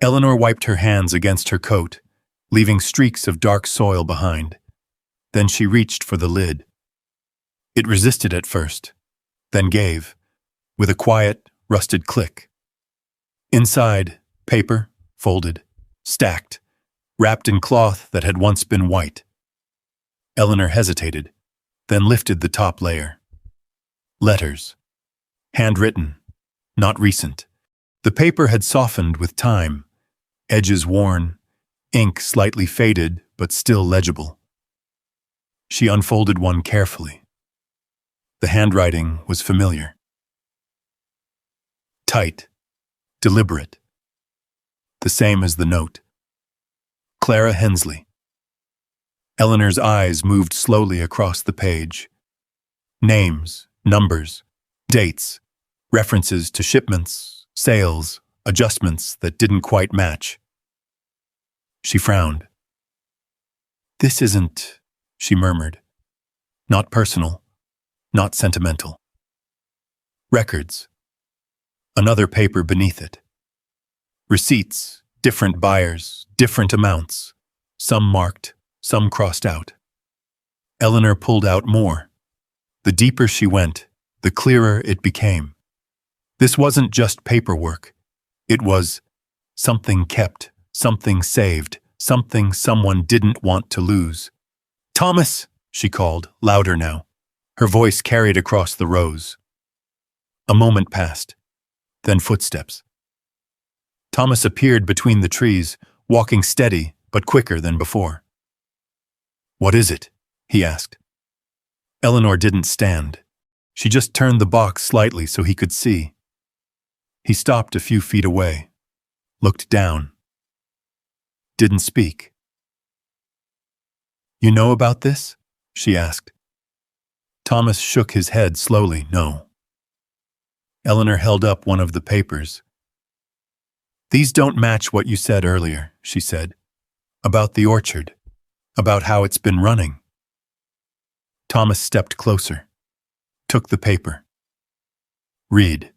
Eleanor wiped her hands against her coat, leaving streaks of dark soil behind. Then she reached for the lid. It resisted at first, then gave, with a quiet, rusted click. Inside, paper, folded, stacked, wrapped in cloth that had once been white. Eleanor hesitated, then lifted the top layer. Letters. Handwritten, not recent. The paper had softened with time, edges worn, ink slightly faded but still legible. She unfolded one carefully. The handwriting was familiar. Tight, deliberate. The same as the note. Clara Hensley. Eleanor's eyes moved slowly across the page. Names, numbers, dates, references to shipments, sales, adjustments that didn't quite match. She frowned. "This isn't," she murmured. "Not personal, not sentimental. Records." Another paper beneath it. Receipts, different buyers, different amounts, some marked, some crossed out. Eleanor pulled out more. The deeper she went, the clearer it became. This wasn't just paperwork. It was something kept, something saved, something someone didn't want to lose. "Thomas!" she called, louder now. Her voice carried across the rows. A moment passed, then footsteps. Thomas appeared between the trees, walking steady but quicker than before. "What is it?" he asked. Eleanor didn't stand. She just turned the box slightly so he could see. He stopped a few feet away, looked down. Didn't speak. "You know about this?" she asked. Thomas shook his head slowly, no. Eleanor held up one of the papers. "These don't match what you said earlier," she said. "About the orchard. About how it's been running." Thomas stepped closer, took the paper. "Read."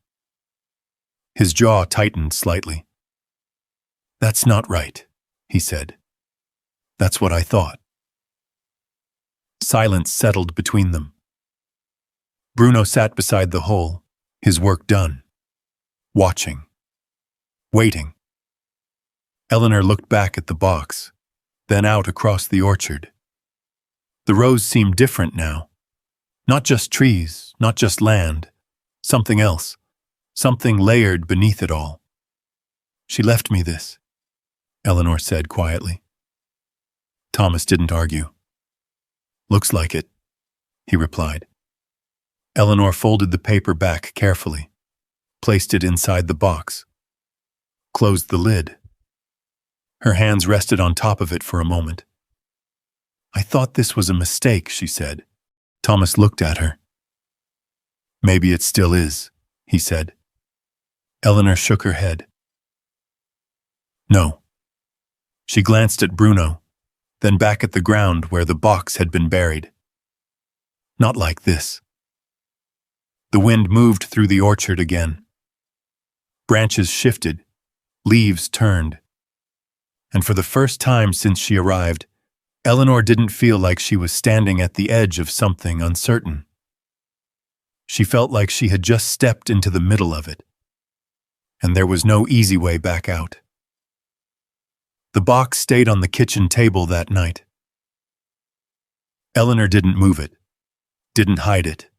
His jaw tightened slightly. "That's not right," he said. "That's what I thought." Silence settled between them. Bruno sat beside the hole, his work done, watching, waiting. Eleanor looked back at the box, then out across the orchard. The rows seemed different now. Not just trees, not just land, something else, something layered beneath it all. "She left me this," Eleanor said quietly. Thomas didn't argue. "Looks like it," he replied. Eleanor folded the paper back carefully, placed it inside the box, closed the lid. Her hands rested on top of it for a moment. "I thought this was a mistake," she said. Thomas looked at her. "Maybe it still is," he said. Eleanor shook her head. "No." She glanced at Bruno, then back at the ground where the box had been buried. "Not like this." The wind moved through the orchard again. Branches shifted, leaves turned. And for the first time since she arrived, Eleanor didn't feel like she was standing at the edge of something uncertain. She felt like she had just stepped into the middle of it, and there was no easy way back out. The box stayed on the kitchen table that night. Eleanor didn't move it, didn't hide it,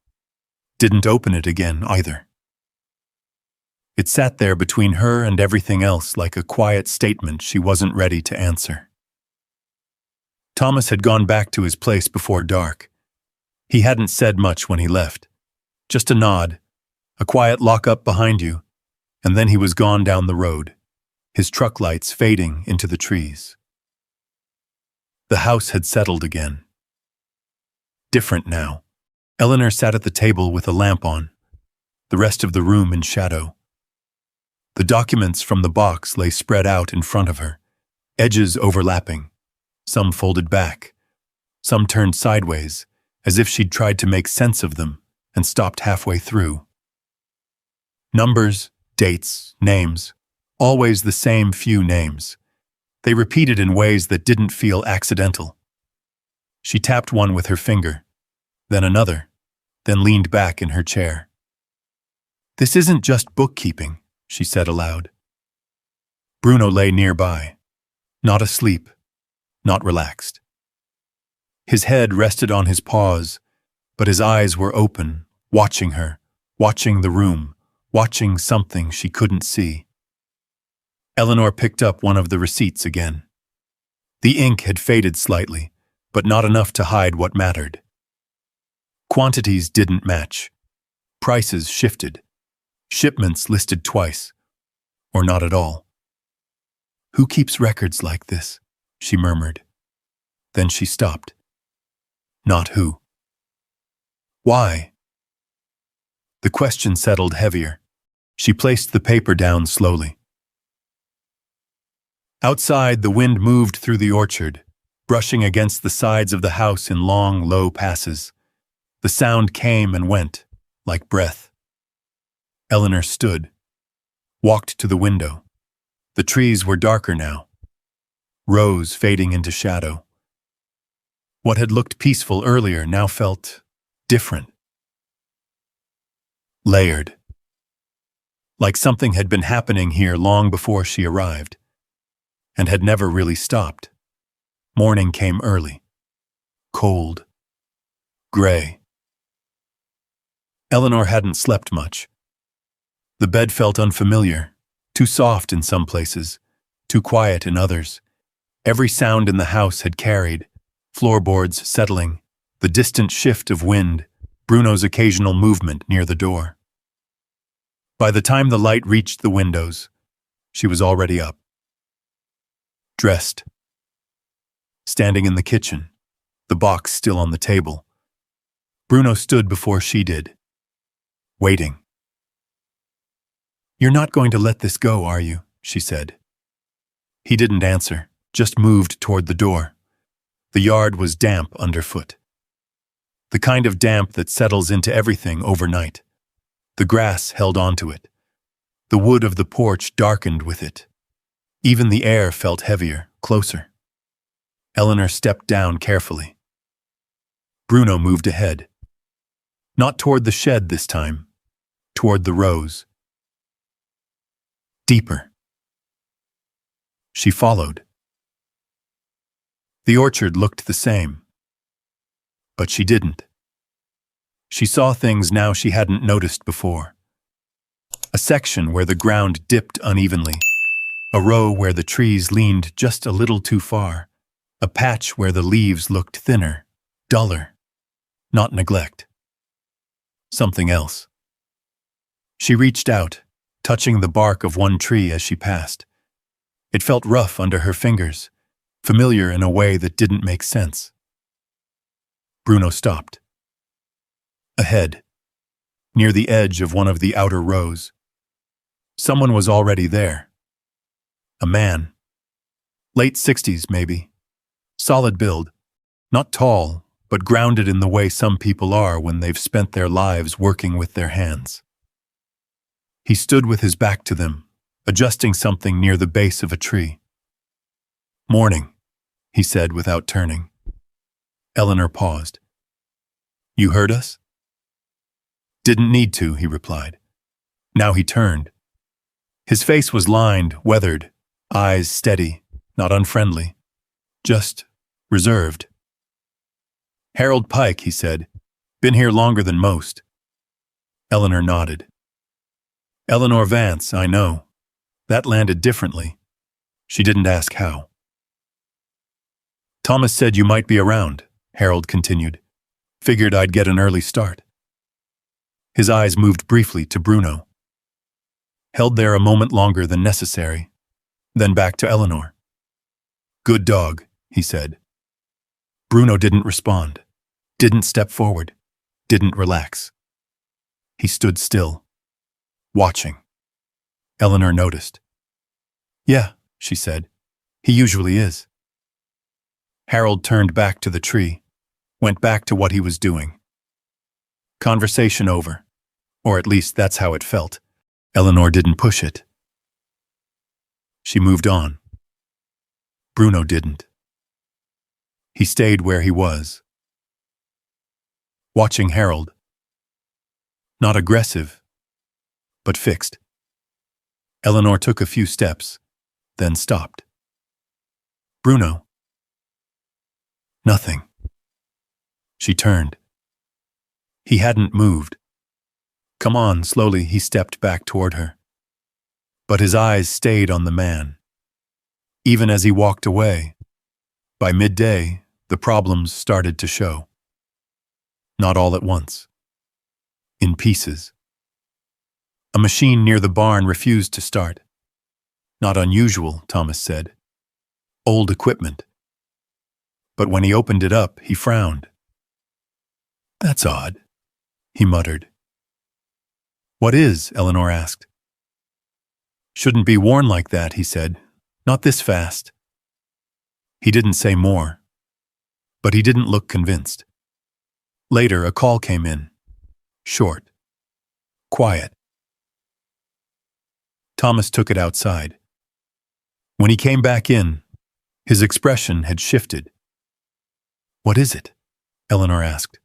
didn't open it again either. It sat there between her and everything else like a quiet statement she wasn't ready to answer. Thomas had gone back to his place before dark. He hadn't said much when he left. Just a nod, a quiet lock-up behind you, and then he was gone down the road, his truck lights fading into the trees. The house had settled again. Different now. Eleanor sat at the table with a lamp on, the rest of the room in shadow. The documents from the box lay spread out in front of her, edges overlapping, some folded back, some turned sideways, as if she'd tried to make sense of them and stopped halfway through. Numbers, dates, names, always the same few names. They repeated in ways that didn't feel accidental. She tapped one with her finger, then another, then leaned back in her chair. "This isn't just bookkeeping," she said aloud. Bruno lay nearby, not asleep, not relaxed. His head rested on his paws, but his eyes were open, watching her, watching the room, watching something she couldn't see. Eleanor picked up one of the receipts again. The ink had faded slightly, but not enough to hide what mattered. Quantities didn't match. Prices shifted. Shipments listed twice, or not at all. "Who keeps records like this?" she murmured. Then she stopped. Not who. Why? The question settled heavier. She placed the paper down slowly. Outside, the wind moved through the orchard, brushing against the sides of the house in long, low passes. The sound came and went, like breath. Eleanor stood, walked to the window. The trees were darker now, rose fading into shadow. What had looked peaceful earlier now felt different. Layered. Like something had been happening here long before she arrived, and had never really stopped. Morning came early. Cold. Gray. Eleanor hadn't slept much. The bed felt unfamiliar, too soft in some places, too quiet in others. Every sound in the house had carried, floorboards settling, the distant shift of wind, Bruno's occasional movement near the door. By the time the light reached the windows, she was already up. Dressed. Standing in the kitchen, the box still on the table. Bruno stood before she did, waiting. "You're not going to let this go, are you?" she said. He didn't answer, just moved toward the door. The yard was damp underfoot. The kind of damp that settles into everything overnight. The grass held onto it. The wood of the porch darkened with it. Even the air felt heavier, closer. Eleanor stepped down carefully. Bruno moved ahead. Not toward the shed this time, toward the rows. Deeper. She followed. The orchard looked the same. But she didn't. She saw things now she hadn't noticed before. A section where the ground dipped unevenly. A row where the trees leaned just a little too far. A patch where the leaves looked thinner, duller. Not neglect. Something else. She reached out, touching the bark of one tree as she passed. It felt rough under her fingers, familiar in a way that didn't make sense. Bruno stopped. Ahead, near the edge of one of the outer rows, someone was already there. A man. Late 60s, maybe. Solid build. Not tall, but grounded in the way some people are when they've spent their lives working with their hands. He stood with his back to them, adjusting something near the base of a tree. "Morning," he said without turning. Eleanor paused. "You heard us?" "Didn't need to," he replied. Now he turned. His face was lined, weathered, eyes steady, not unfriendly, just reserved. "Harold Pike," he said. "Been here longer than most." Eleanor nodded. "Eleanor Vance, I know. That landed differently." She didn't ask how. "Thomas said you might be around," Harold continued. "Figured I'd get an early start." His eyes moved briefly to Bruno. Held there a moment longer than necessary, then back to Eleanor. "Good dog," he said. Bruno didn't respond, didn't step forward, didn't relax. He stood still, watching. Eleanor noticed. "Yeah," she said. "He usually is." Harold turned back to the tree, went back to what he was doing. Conversation over, or at least that's how it felt. Eleanor didn't push it. She moved on. Bruno didn't. He stayed where he was, watching Harold. Not aggressive, but fixed. Eleanor took a few steps, then stopped. "Bruno." "Nothing." She turned. He hadn't moved. "Come on," slowly he stepped back toward her. But his eyes stayed on the man. Even as he walked away, by midday, the problems started to show. Not all at once. In pieces. A machine near the barn refused to start. Not unusual, Thomas said. Old equipment. But when he opened it up, he frowned. "That's odd," he muttered. "What is?" Eleanor asked. "Shouldn't be worn like that," he said. "Not this fast." He didn't say more, but he didn't look convinced. Later, a call came in. Short. Quiet. Thomas took it outside. When he came back in, his expression had shifted. "What is it?" Eleanor asked.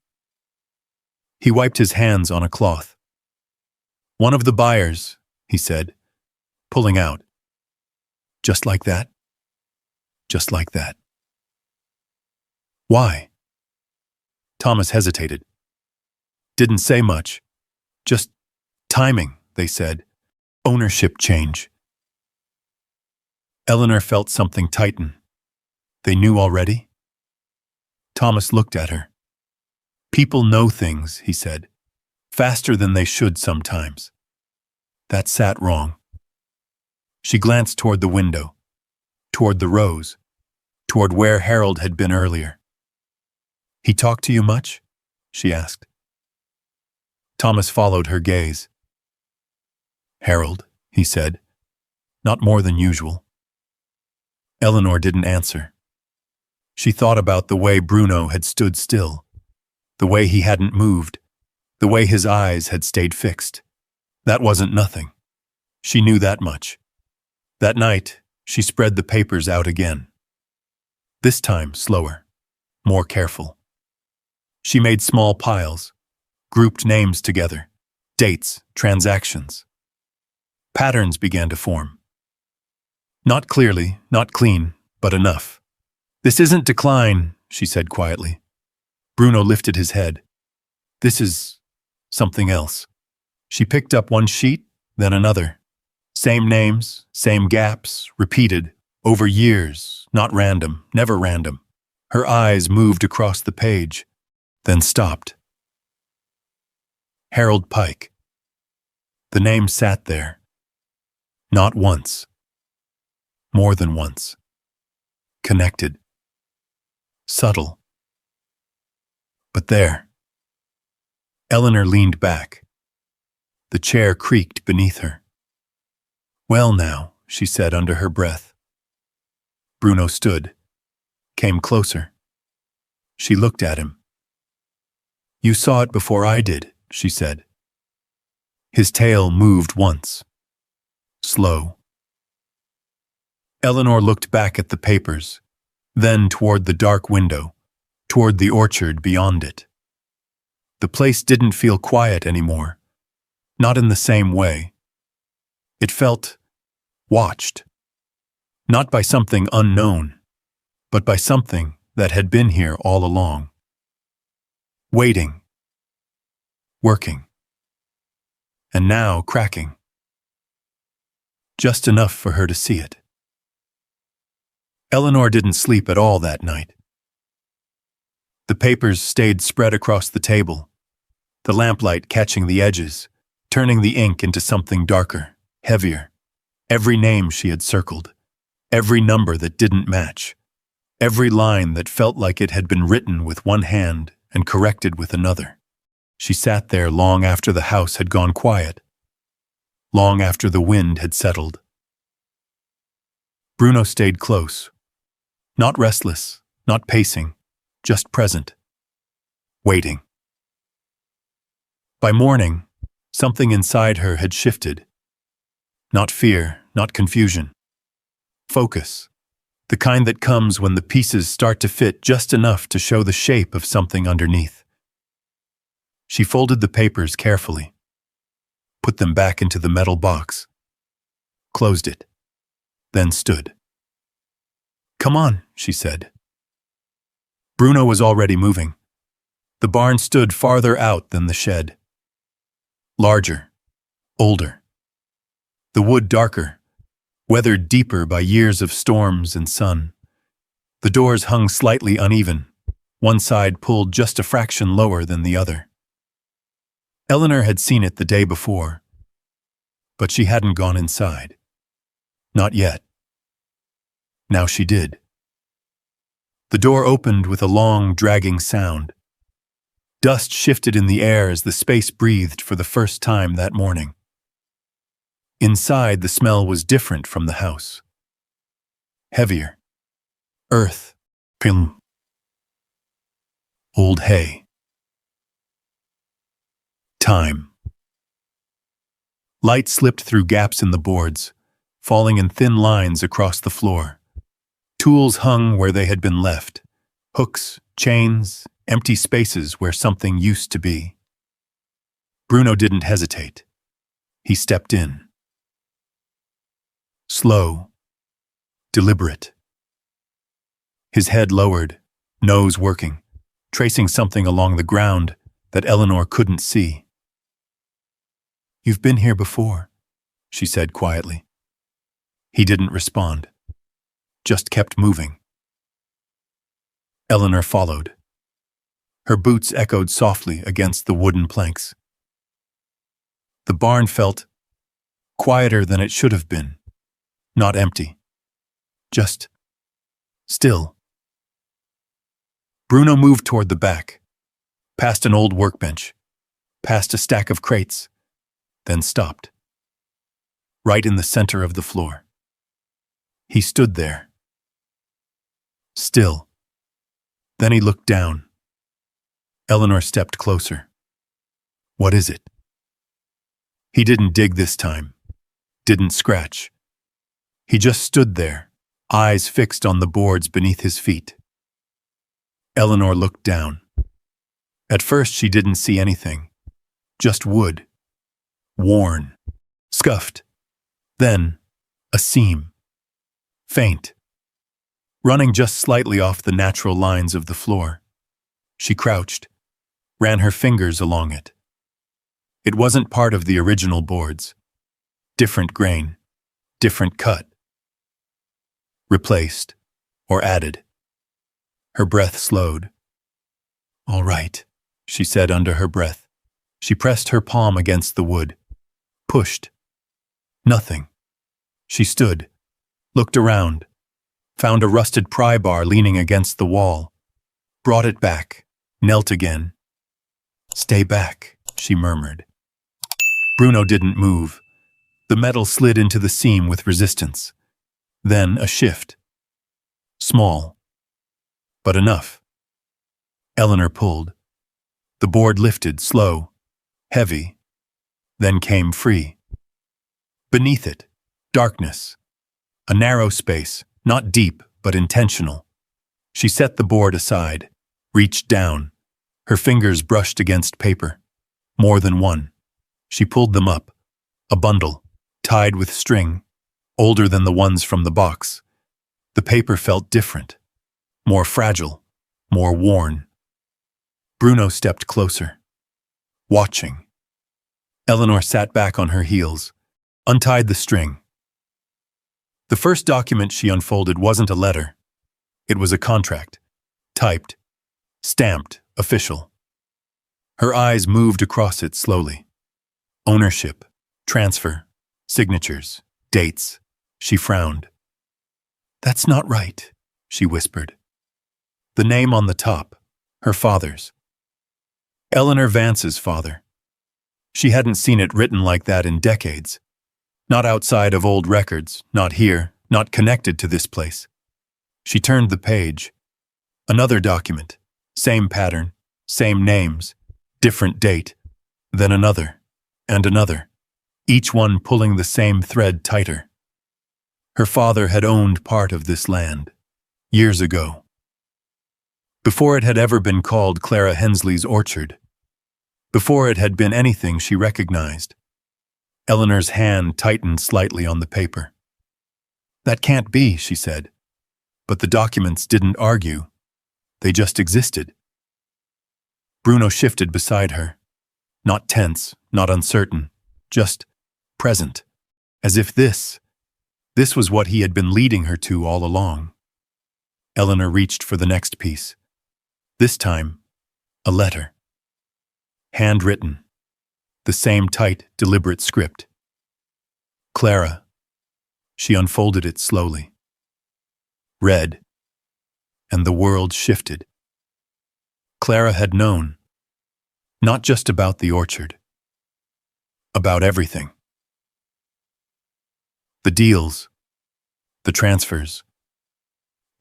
He wiped his hands on a cloth. "One of the buyers," he said, pulling out. "Just like that?" "Just like that." "Why?" Thomas hesitated. "Didn't say much. Just timing," they said. "Ownership change." Eleanor felt something tighten. They knew already? Thomas looked at her. "People know things," he said, "faster than they should sometimes." That sat wrong. She glanced toward the window, toward the rows, toward where Harold had been earlier. "He talked to you much?" she asked. Thomas followed her gaze. "Harold," he said, "not more than usual." Eleanor didn't answer. She thought about the way Bruno had stood still, the way he hadn't moved, the way his eyes had stayed fixed. That wasn't nothing. She knew that much. That night, she spread the papers out again. This time slower, more careful. She made small piles, grouped names together, dates, transactions. Patterns began to form. Not clearly, not clean, but enough. "This isn't decline," she said quietly. Bruno lifted his head. "This is something else." She picked up one sheet, then another. Same names, same gaps, repeated, over years, not random, never random. Her eyes moved across the page, then stopped. Harold Pike. The name sat there. Not once. More than once. Connected. Subtle. But there. Eleanor leaned back. The chair creaked beneath her. "Well now," she said under her breath. Bruno stood, came closer. She looked at him. "You saw it before I did," she said. His tail moved once. Slow. Eleanor looked back at the papers, then toward the dark window, toward the orchard beyond it. The place didn't feel quiet anymore, not in the same way. It felt watched, not by something unknown, but by something that had been here all along. Waiting. Working. And now cracking. Just enough for her to see it. Eleanor didn't sleep at all that night. The papers stayed spread across the table, the lamplight catching the edges, turning the ink into something darker, heavier. Every name she had circled, every number that didn't match, every line that felt like it had been written with one hand and corrected with another. She sat there long after the house had gone quiet, long after the wind had settled. Bruno stayed close, not restless, not pacing, just present, waiting. By morning, something inside her had shifted. Not fear, not confusion. Focus, the kind that comes when the pieces start to fit just enough to show the shape of something underneath. She folded the papers carefully, put them back into the metal box, closed it, then stood. "Come on," she said. Bruno was already moving. The barn stood farther out than the shed. Larger, older. The wood darker, weathered deeper by years of storms and sun. The doors hung slightly uneven, one side pulled just a fraction lower than the other. Eleanor had seen it the day before, but she hadn't gone inside. Not yet. Now she did. The door opened with a long, dragging sound. Dust shifted in the air as the space breathed for the first time that morning. Inside, the smell was different from the house. Heavier. Earth. Film. Old hay. Time. Light slipped through gaps in the boards, falling in thin lines across the floor. Tools hung where they had been left. Hooks, chains, empty spaces where something used to be. Bruno didn't hesitate. He stepped in. Slow, deliberate. His head lowered, nose working, tracing something along the ground that Eleanor couldn't see. "You've been here before," she said quietly. He didn't respond, just kept moving. Eleanor followed. Her boots echoed softly against the wooden planks. The barn felt quieter than it should have been. Not empty. Just still. Bruno moved toward the back, past an old workbench, past a stack of crates, then stopped. Right in the center of the floor. He stood there. Still. Then he looked down. Eleanor stepped closer. "What is it?" He didn't dig this time. Didn't scratch. He just stood there, eyes fixed on the boards beneath his feet. Eleanor looked down. At first she didn't see anything. Just wood. Worn. Scuffed. Then, a seam. Faint. Running just slightly off the natural lines of the floor. She crouched, ran her fingers along it. It wasn't part of the original boards. Different grain. Different cut. Replaced, or added. Her breath slowed. "All right," she said under her breath. She pressed her palm against the wood. Pushed. Nothing. She stood, looked around, found a rusted pry bar leaning against the wall, brought it back, knelt again. "Stay back," she murmured. Bruno didn't move. The metal slid into the seam with resistance. Then a shift. Small, but enough. Eleanor pulled. The board lifted, slow, heavy, then came free. Beneath it, darkness. A narrow space, not deep, but intentional. She set the board aside, reached down. Her fingers brushed against paper. More than one. She pulled them up. A bundle, tied with string, older than the ones from the box. The paper felt different, more fragile, more worn. Bruno stepped closer, watching. Eleanor sat back on her heels, untied the string. The first document she unfolded wasn't a letter. It was a contract, typed, stamped, official. Her eyes moved across it slowly. Ownership, transfer, signatures, dates. She frowned. "That's not right," she whispered. The name on the top, her father's. Eleanor Vance's father. She hadn't seen it written like that in decades. Not outside of old records, not here, not connected to this place. She turned the page. Another document. Same pattern, same names, different date. Then another, and another. Each one pulling the same thread tighter. Her father had owned part of this land, years ago. Before it had ever been called Clara Hensley's orchard. Before it had been anything she recognized. Eleanor's hand tightened slightly on the paper. "That can't be," she said. But the documents didn't argue. They just existed. Bruno shifted beside her. Not tense, not uncertain, just present. As if this was what he had been leading her to all along. Eleanor reached for the next piece. This time, a letter. Handwritten. The same tight, deliberate script. Clara. She unfolded it slowly. Read. And the world shifted. Clara had known. Not just about the orchard. About everything. The deals. The transfers.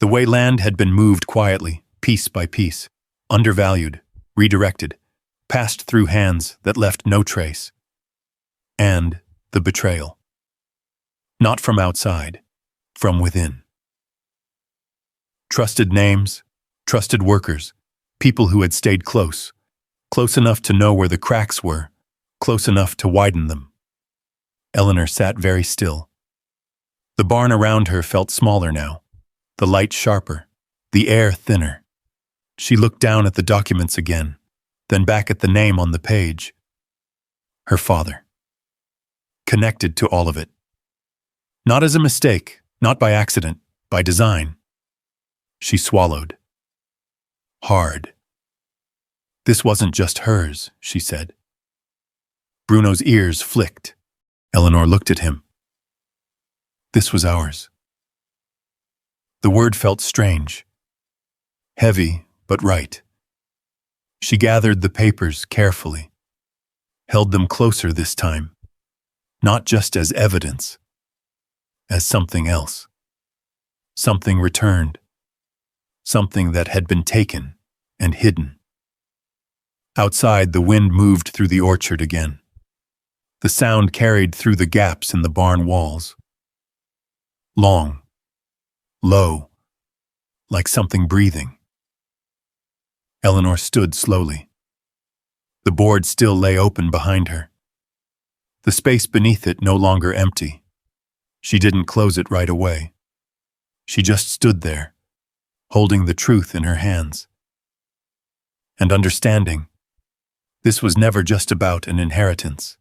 The way land had been moved quietly, piece by piece, undervalued, redirected, passed through hands that left no trace. And the betrayal. Not from outside, from within. Trusted names, trusted workers, people who had stayed close enough to know where the cracks were, close enough to widen them. Eleanor sat very still. The barn around her felt smaller now, the light sharper, the air thinner. She looked down at the documents again, then back at the name on the page. Her father. Connected to all of it. Not as a mistake, not by accident, by design. She swallowed. Hard. This wasn't just hers, she said. Bruno's ears flicked. Eleanor looked at him. This was ours. The word felt strange. Heavy, but right. She gathered the papers carefully, held them closer this time, not just as evidence, as something else. Something returned. Something that had been taken and hidden. Outside, the wind moved through the orchard again. The sound carried through the gaps in the barn walls. Long, low, like something breathing. Eleanor stood slowly. The board still lay open behind her. The space beneath it no longer empty. She didn't close it right away. She just stood there, holding the truth in her hands. And understanding, this was never just about an inheritance.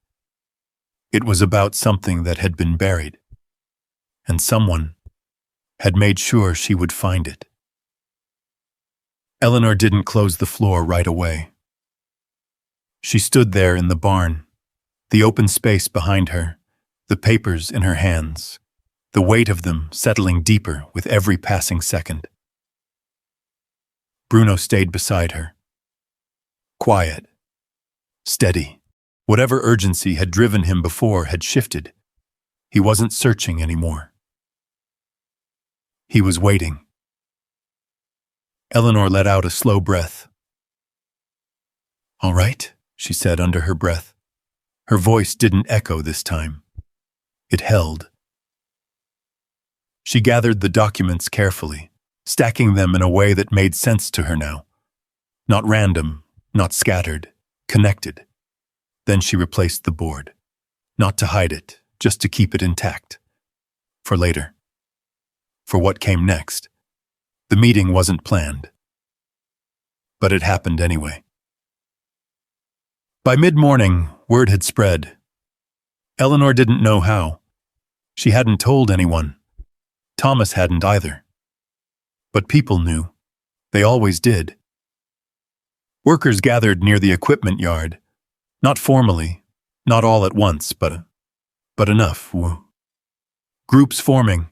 It was about something that had been buried, and someone had made sure she would find it. Eleanor didn't close the floor right away. She stood there in the barn, the open space behind her, the papers in her hands, the weight of them settling deeper with every passing second. Bruno stayed beside her. Quiet, steady. Whatever urgency had driven him before had shifted. He wasn't searching anymore. He was waiting. Eleanor let out a slow breath. "All right," she said under her breath. Her voice didn't echo this time. It held. She gathered the documents carefully, stacking them in a way that made sense to her now. Not random, not scattered, connected. Then she replaced the board. Not to hide it, just to keep it intact. For later. For what came next. The meeting wasn't planned. But it happened anyway. By mid-morning, word had spread. Eleanor didn't know how. She hadn't told anyone. Thomas hadn't either. But people knew. They always did. Workers gathered near the equipment yard. Not formally, not all at once, but enough. Groups forming.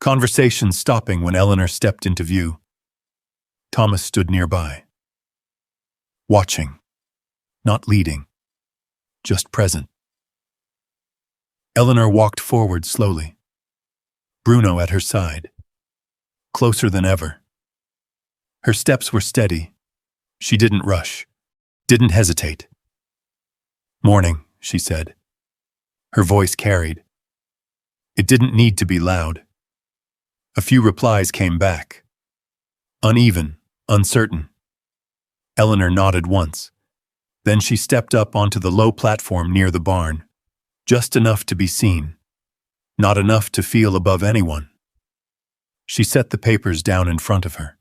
Conversations stopping when Eleanor stepped into view. Thomas stood nearby. Watching. Not leading. Just present. Eleanor walked forward slowly. Bruno at her side. Closer than ever. Her steps were steady. She didn't rush. Didn't hesitate. "Morning," she said. Her voice carried. It didn't need to be loud. A few replies came back. Uneven, uncertain. Eleanor nodded once. Then she stepped up onto the low platform near the barn. Just enough to be seen. Not enough to feel above anyone. She set the papers down in front of her.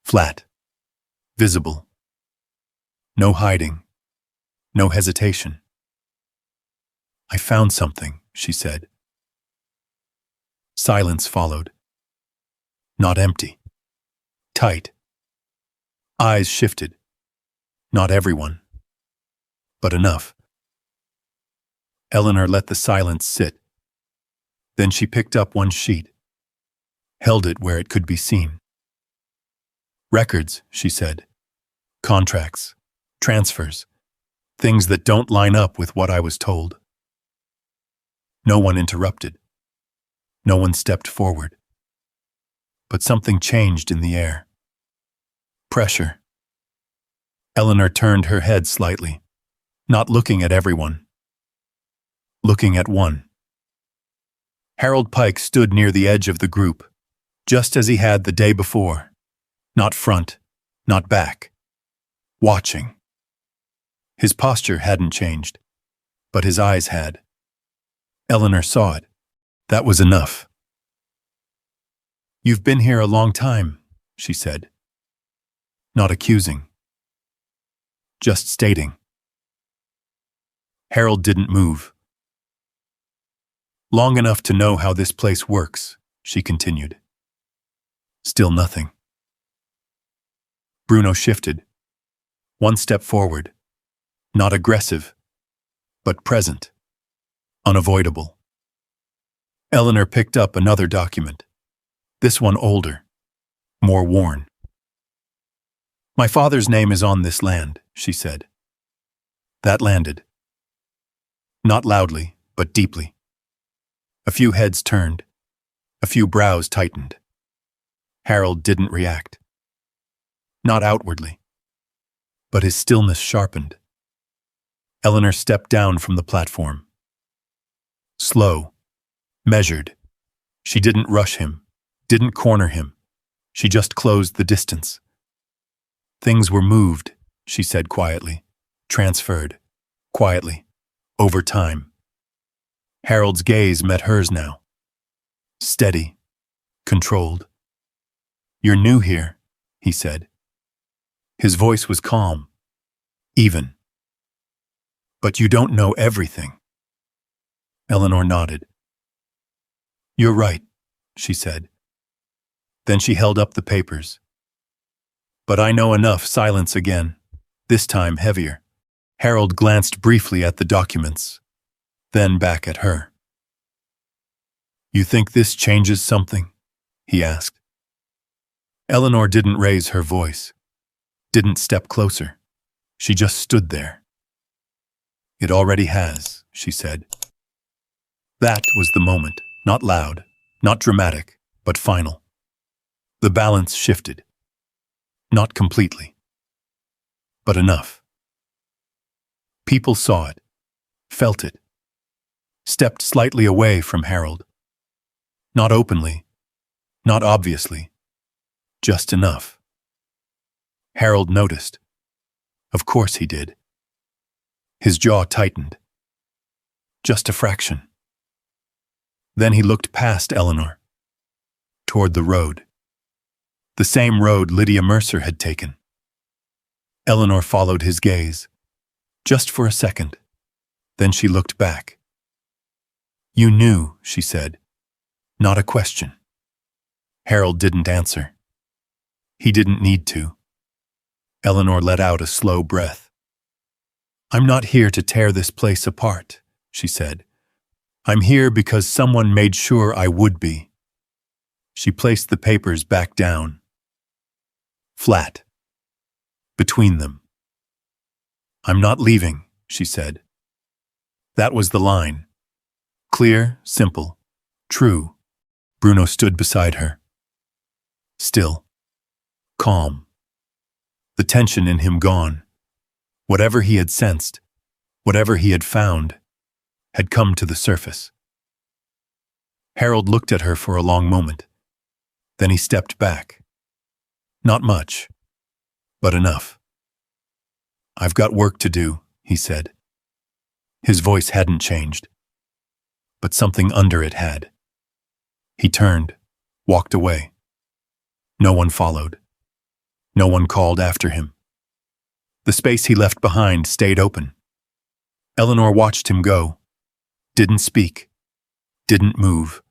Flat. Visible. No hiding. No hesitation. "I found something," she said. Silence followed. Not empty. Tight. Eyes shifted. Not everyone. But enough. Eleanor let the silence sit. Then she picked up one sheet. Held it where it could be seen. "Records," she said. "Contracts. Transfers. Things that don't line up with what I was told." No one interrupted. No one stepped forward. But something changed in the air. Pressure. Eleanor turned her head slightly, not looking at everyone. Looking at one. Harold Pike stood near the edge of the group, just as he had the day before. Not front, not back. Watching. His posture hadn't changed, but his eyes had. Eleanor saw it. That was enough. "You've been here a long time," she said. Not accusing. Just stating. Harold didn't move. "Long enough to know how this place works," she continued. Still nothing. Bruno shifted. One step forward. Not aggressive, but present. Unavoidable. Eleanor picked up another document. This one older. More worn. "My father's name is on this land," she said. That landed. Not loudly, but deeply. A few heads turned. A few brows tightened. Harold didn't react. Not outwardly. But his stillness sharpened. Eleanor stepped down from the platform. Slow. Measured. She didn't rush him. Didn't corner him. She just closed the distance. "Things were moved," she said quietly. Transferred. Quietly. Over time. Harold's gaze met hers now. Steady. Controlled. "You're new here," he said. His voice was calm. Even. "But you don't know everything." Eleanor nodded. "You're right," she said. Then she held up the papers. "But I know enough." Silence again. this time heavier. Harold glanced briefly at the documents, then back at her. "You think this changes something?" he asked. Eleanor didn't raise her voice, didn't step closer. She just stood there. "It already has," she said. That was the moment, not loud, not dramatic, but final. The balance shifted. Not completely, but enough. People saw it, felt it, stepped slightly away from Harold. Not openly, not obviously, just enough. Harold noticed. Of course he did. His jaw tightened. Just a fraction. Then he looked past Eleanor, toward the road. The same road Lydia Mercer had taken. Eleanor followed his gaze, just for a second. Then she looked back. "You knew," she said. Not a question. Harold didn't answer. He didn't need to. Eleanor let out a slow breath. "I'm not here to tear this place apart," she said. "I'm here because someone made sure I would be." She placed the papers back down. Flat. Between them. "I'm not leaving," she said. That was the line. Clear, simple, true. Bruno stood beside her. Still. Calm. The tension in him gone. Whatever he had sensed, whatever he had found, had come to the surface. Harold looked at her for a long moment. Then he stepped back. Not much, but enough. "I've got work to do," he said. His voice hadn't changed, but something under it had. He turned, walked away. No one followed. No one called after him. The space he left behind stayed open. Eleanor watched him go. Didn't speak. Didn't move.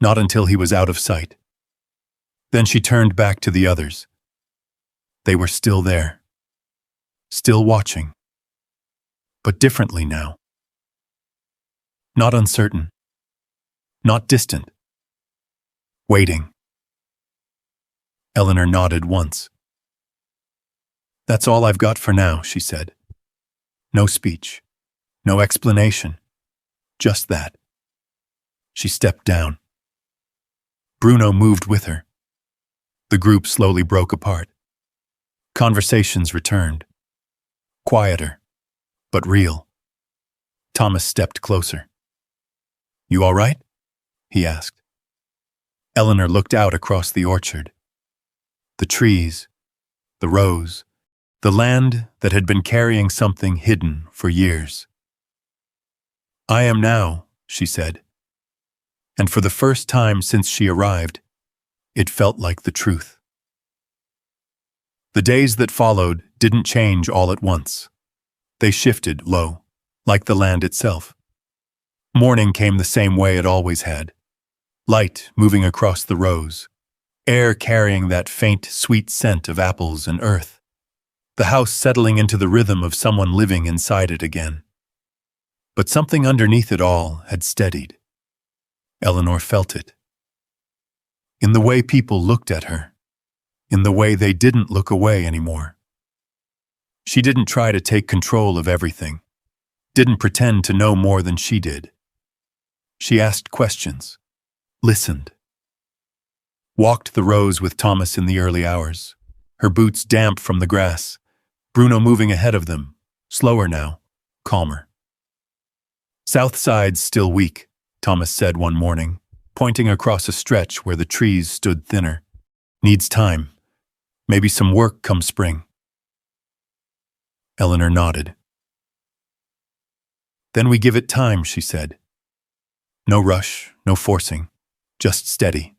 Not until he was out of sight. Then she turned back to the others. They were still there. Still watching. But differently now. Not uncertain. Not distant. Waiting. Eleanor nodded once. "That's all I've got for now," she said. No speech. No explanation. Just that. She stepped down. Bruno moved with her. The group slowly broke apart. Conversations returned. Quieter, but real. Thomas stepped closer. "You all right?" he asked. Eleanor looked out across the orchard. The trees, the rows, the land that had been carrying something hidden for years. "I am now," she said. And for the first time since she arrived, it felt like the truth. The days that followed didn't change all at once. They shifted low, like the land itself. Morning came the same way it always had. Light moving across the rows. Air carrying that faint, sweet scent of apples and earth. The house settling into the rhythm of someone living inside it again. But something underneath it all had steadied. Eleanor felt it. In the way people looked at her. In the way they didn't look away anymore. She didn't try to take control of everything. Didn't pretend to know more than she did. She asked questions. Listened. Walked the rows with Thomas in the early hours, her boots damp from the grass, Bruno moving ahead of them, slower now, calmer. "South side's still weak," Thomas said one morning, pointing across a stretch where the trees stood thinner. "Needs time. Maybe some work come spring." Eleanor nodded. "Then we give it time," she said. No rush, no forcing, just steady.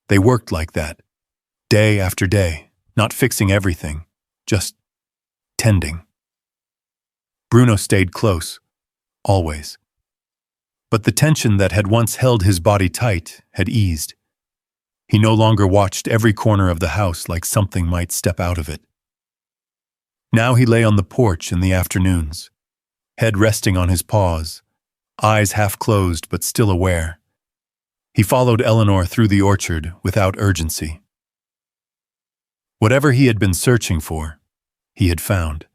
They worked like that, day after day, not fixing everything, just tending. Bruno stayed close, always. But the tension that had once held his body tight had eased. He no longer watched every corner of the house like something might step out of it. Now he lay on the porch in the afternoons, head resting on his paws, eyes half closed but still aware. He followed Eleanor through the orchard without urgency. Whatever he had been searching for, he had found.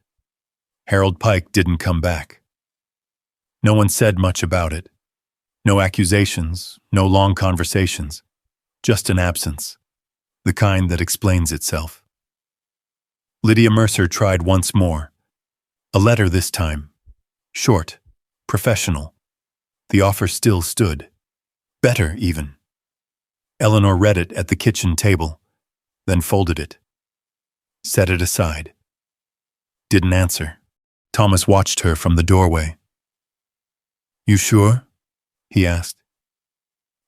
Harold Pike didn't come back. No one said much about it. No accusations, no long conversations, just an absence, the kind that explains itself. Lydia Mercer tried once more. A letter this time. Short, professional. The offer still stood. Better, even. Eleanor read it at the kitchen table, then folded it. Set it aside. Didn't answer. Thomas watched her from the doorway. "You sure?" he asked.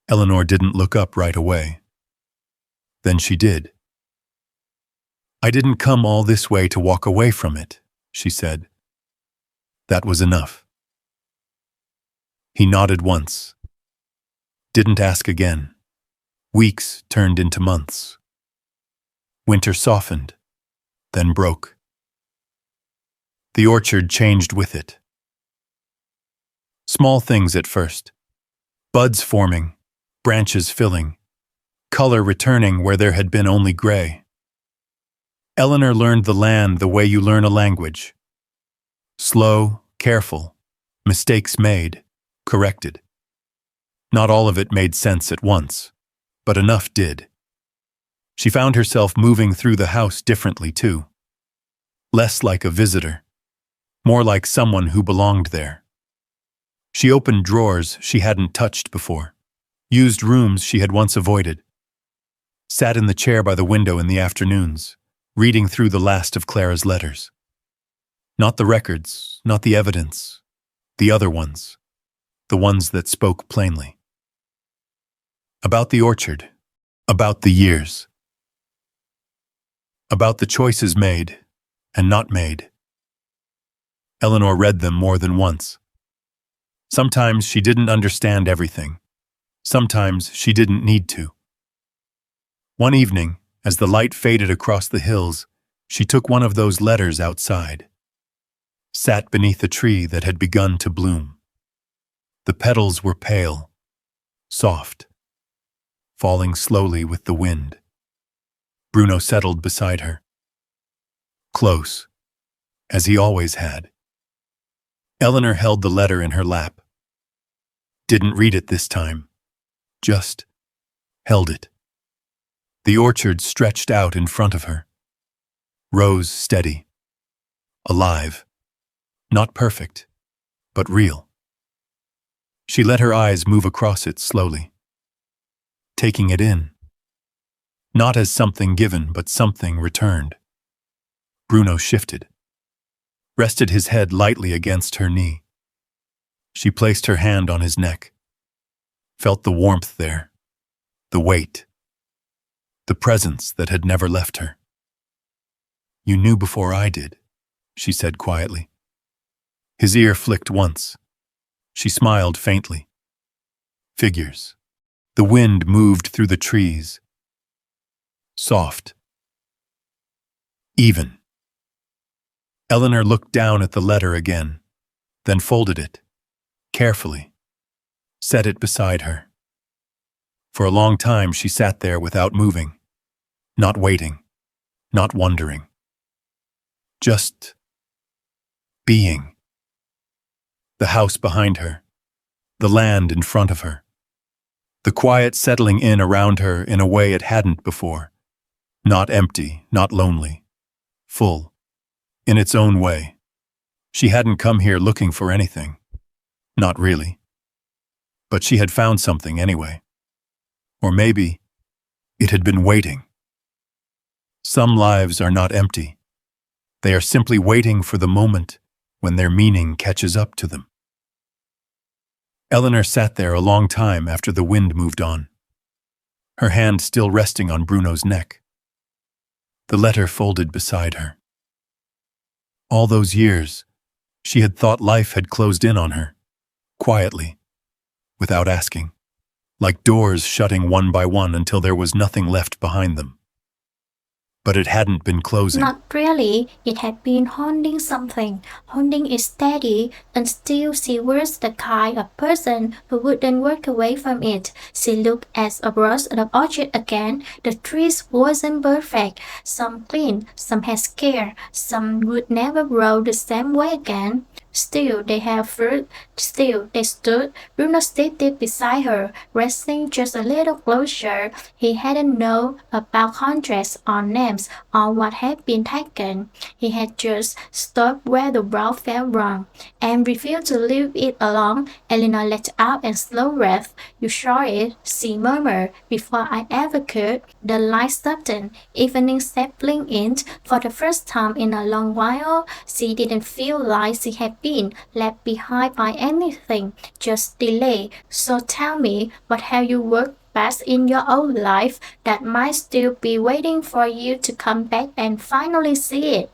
Eleanor didn't look up right away. Then she did. "I didn't come all this way to walk away from it," she said. That was enough. He nodded once. Didn't ask again. Weeks turned into months. Winter softened, then broke. The orchard changed with it. Small things at first. Buds forming, branches filling, color returning where there had been only gray. Eleanor learned the land the way you learn a language. Slow, careful, mistakes made, corrected. Not all of it made sense at once, but enough did. She found herself moving through the house differently too. Less like a visitor, more like someone who belonged there. She opened drawers she hadn't touched before, used rooms she had once avoided, sat in the chair by the window in the afternoons, reading through the last of Clara's letters. Not the records, not the evidence, the other ones, the ones that spoke plainly. About the orchard, about the years, about the choices made and not made. Eleanor read them more than once. Sometimes she didn't understand everything. Sometimes she didn't need to. One evening, as the light faded across the hills, she took one of those letters outside. Sat beneath a tree that had begun to bloom. The petals were pale, soft, falling slowly with the wind. Bruno settled beside her. Close, as he always had. Eleanor held the letter in her lap. Didn't read it this time, just held it. The orchard stretched out in front of her. Rose steady, alive, not perfect, but real. She let her eyes move across it slowly, taking it in. Not as something given, but something returned. Bruno shifted, rested his head lightly against her knee. She placed her hand on his neck, felt the warmth there, the weight, the presence that had never left her. "You knew before I did," she said quietly. His ear flicked once. She smiled faintly. Figures. The wind moved through the trees. Soft. Even. Eleanor looked down at the letter again, then folded it, carefully, set it beside her. For a long time she sat there without moving, not waiting, not wondering. Just being. The house behind her, the land in front of her, the quiet settling in around her in a way it hadn't before. Not empty, not lonely, full, in its own way. She hadn't come here looking for anything. Not really. But she had found something anyway. Or maybe it had been waiting. Some lives are not empty. They are simply waiting for the moment when their meaning catches up to them. Eleanor sat there a long time after the wind moved on, her hand still resting on Bruno's neck. The letter folded beside her. All those years, she had thought life had closed in on her, quietly, without asking, like doors shutting one by one until there was nothing left behind them. but it hadn't been closing. Not really. It had been holding something, holding it steady, and still she was the kind of person who wouldn't walk away from it. She looked at across the orchard again. The trees wasn't perfect. Some clean, some had scare, some would never grow the same way again. Still, they had fruit. Still, they stood. Bruno stayed deep beside her, resting just a little closer. He hadn't known about contracts or names or what had been taken. He had just stopped where the brow felt wrong and refused to leave it alone. Eleanor let out a slow breath. You saw it, she murmured, before I ever could. The light softened, evening settling in. For the first time in a long while, she didn't feel like she had been left behind by anything, just delay. So tell me, what have you worked past in your own life that might still be waiting for you to come back and finally see it?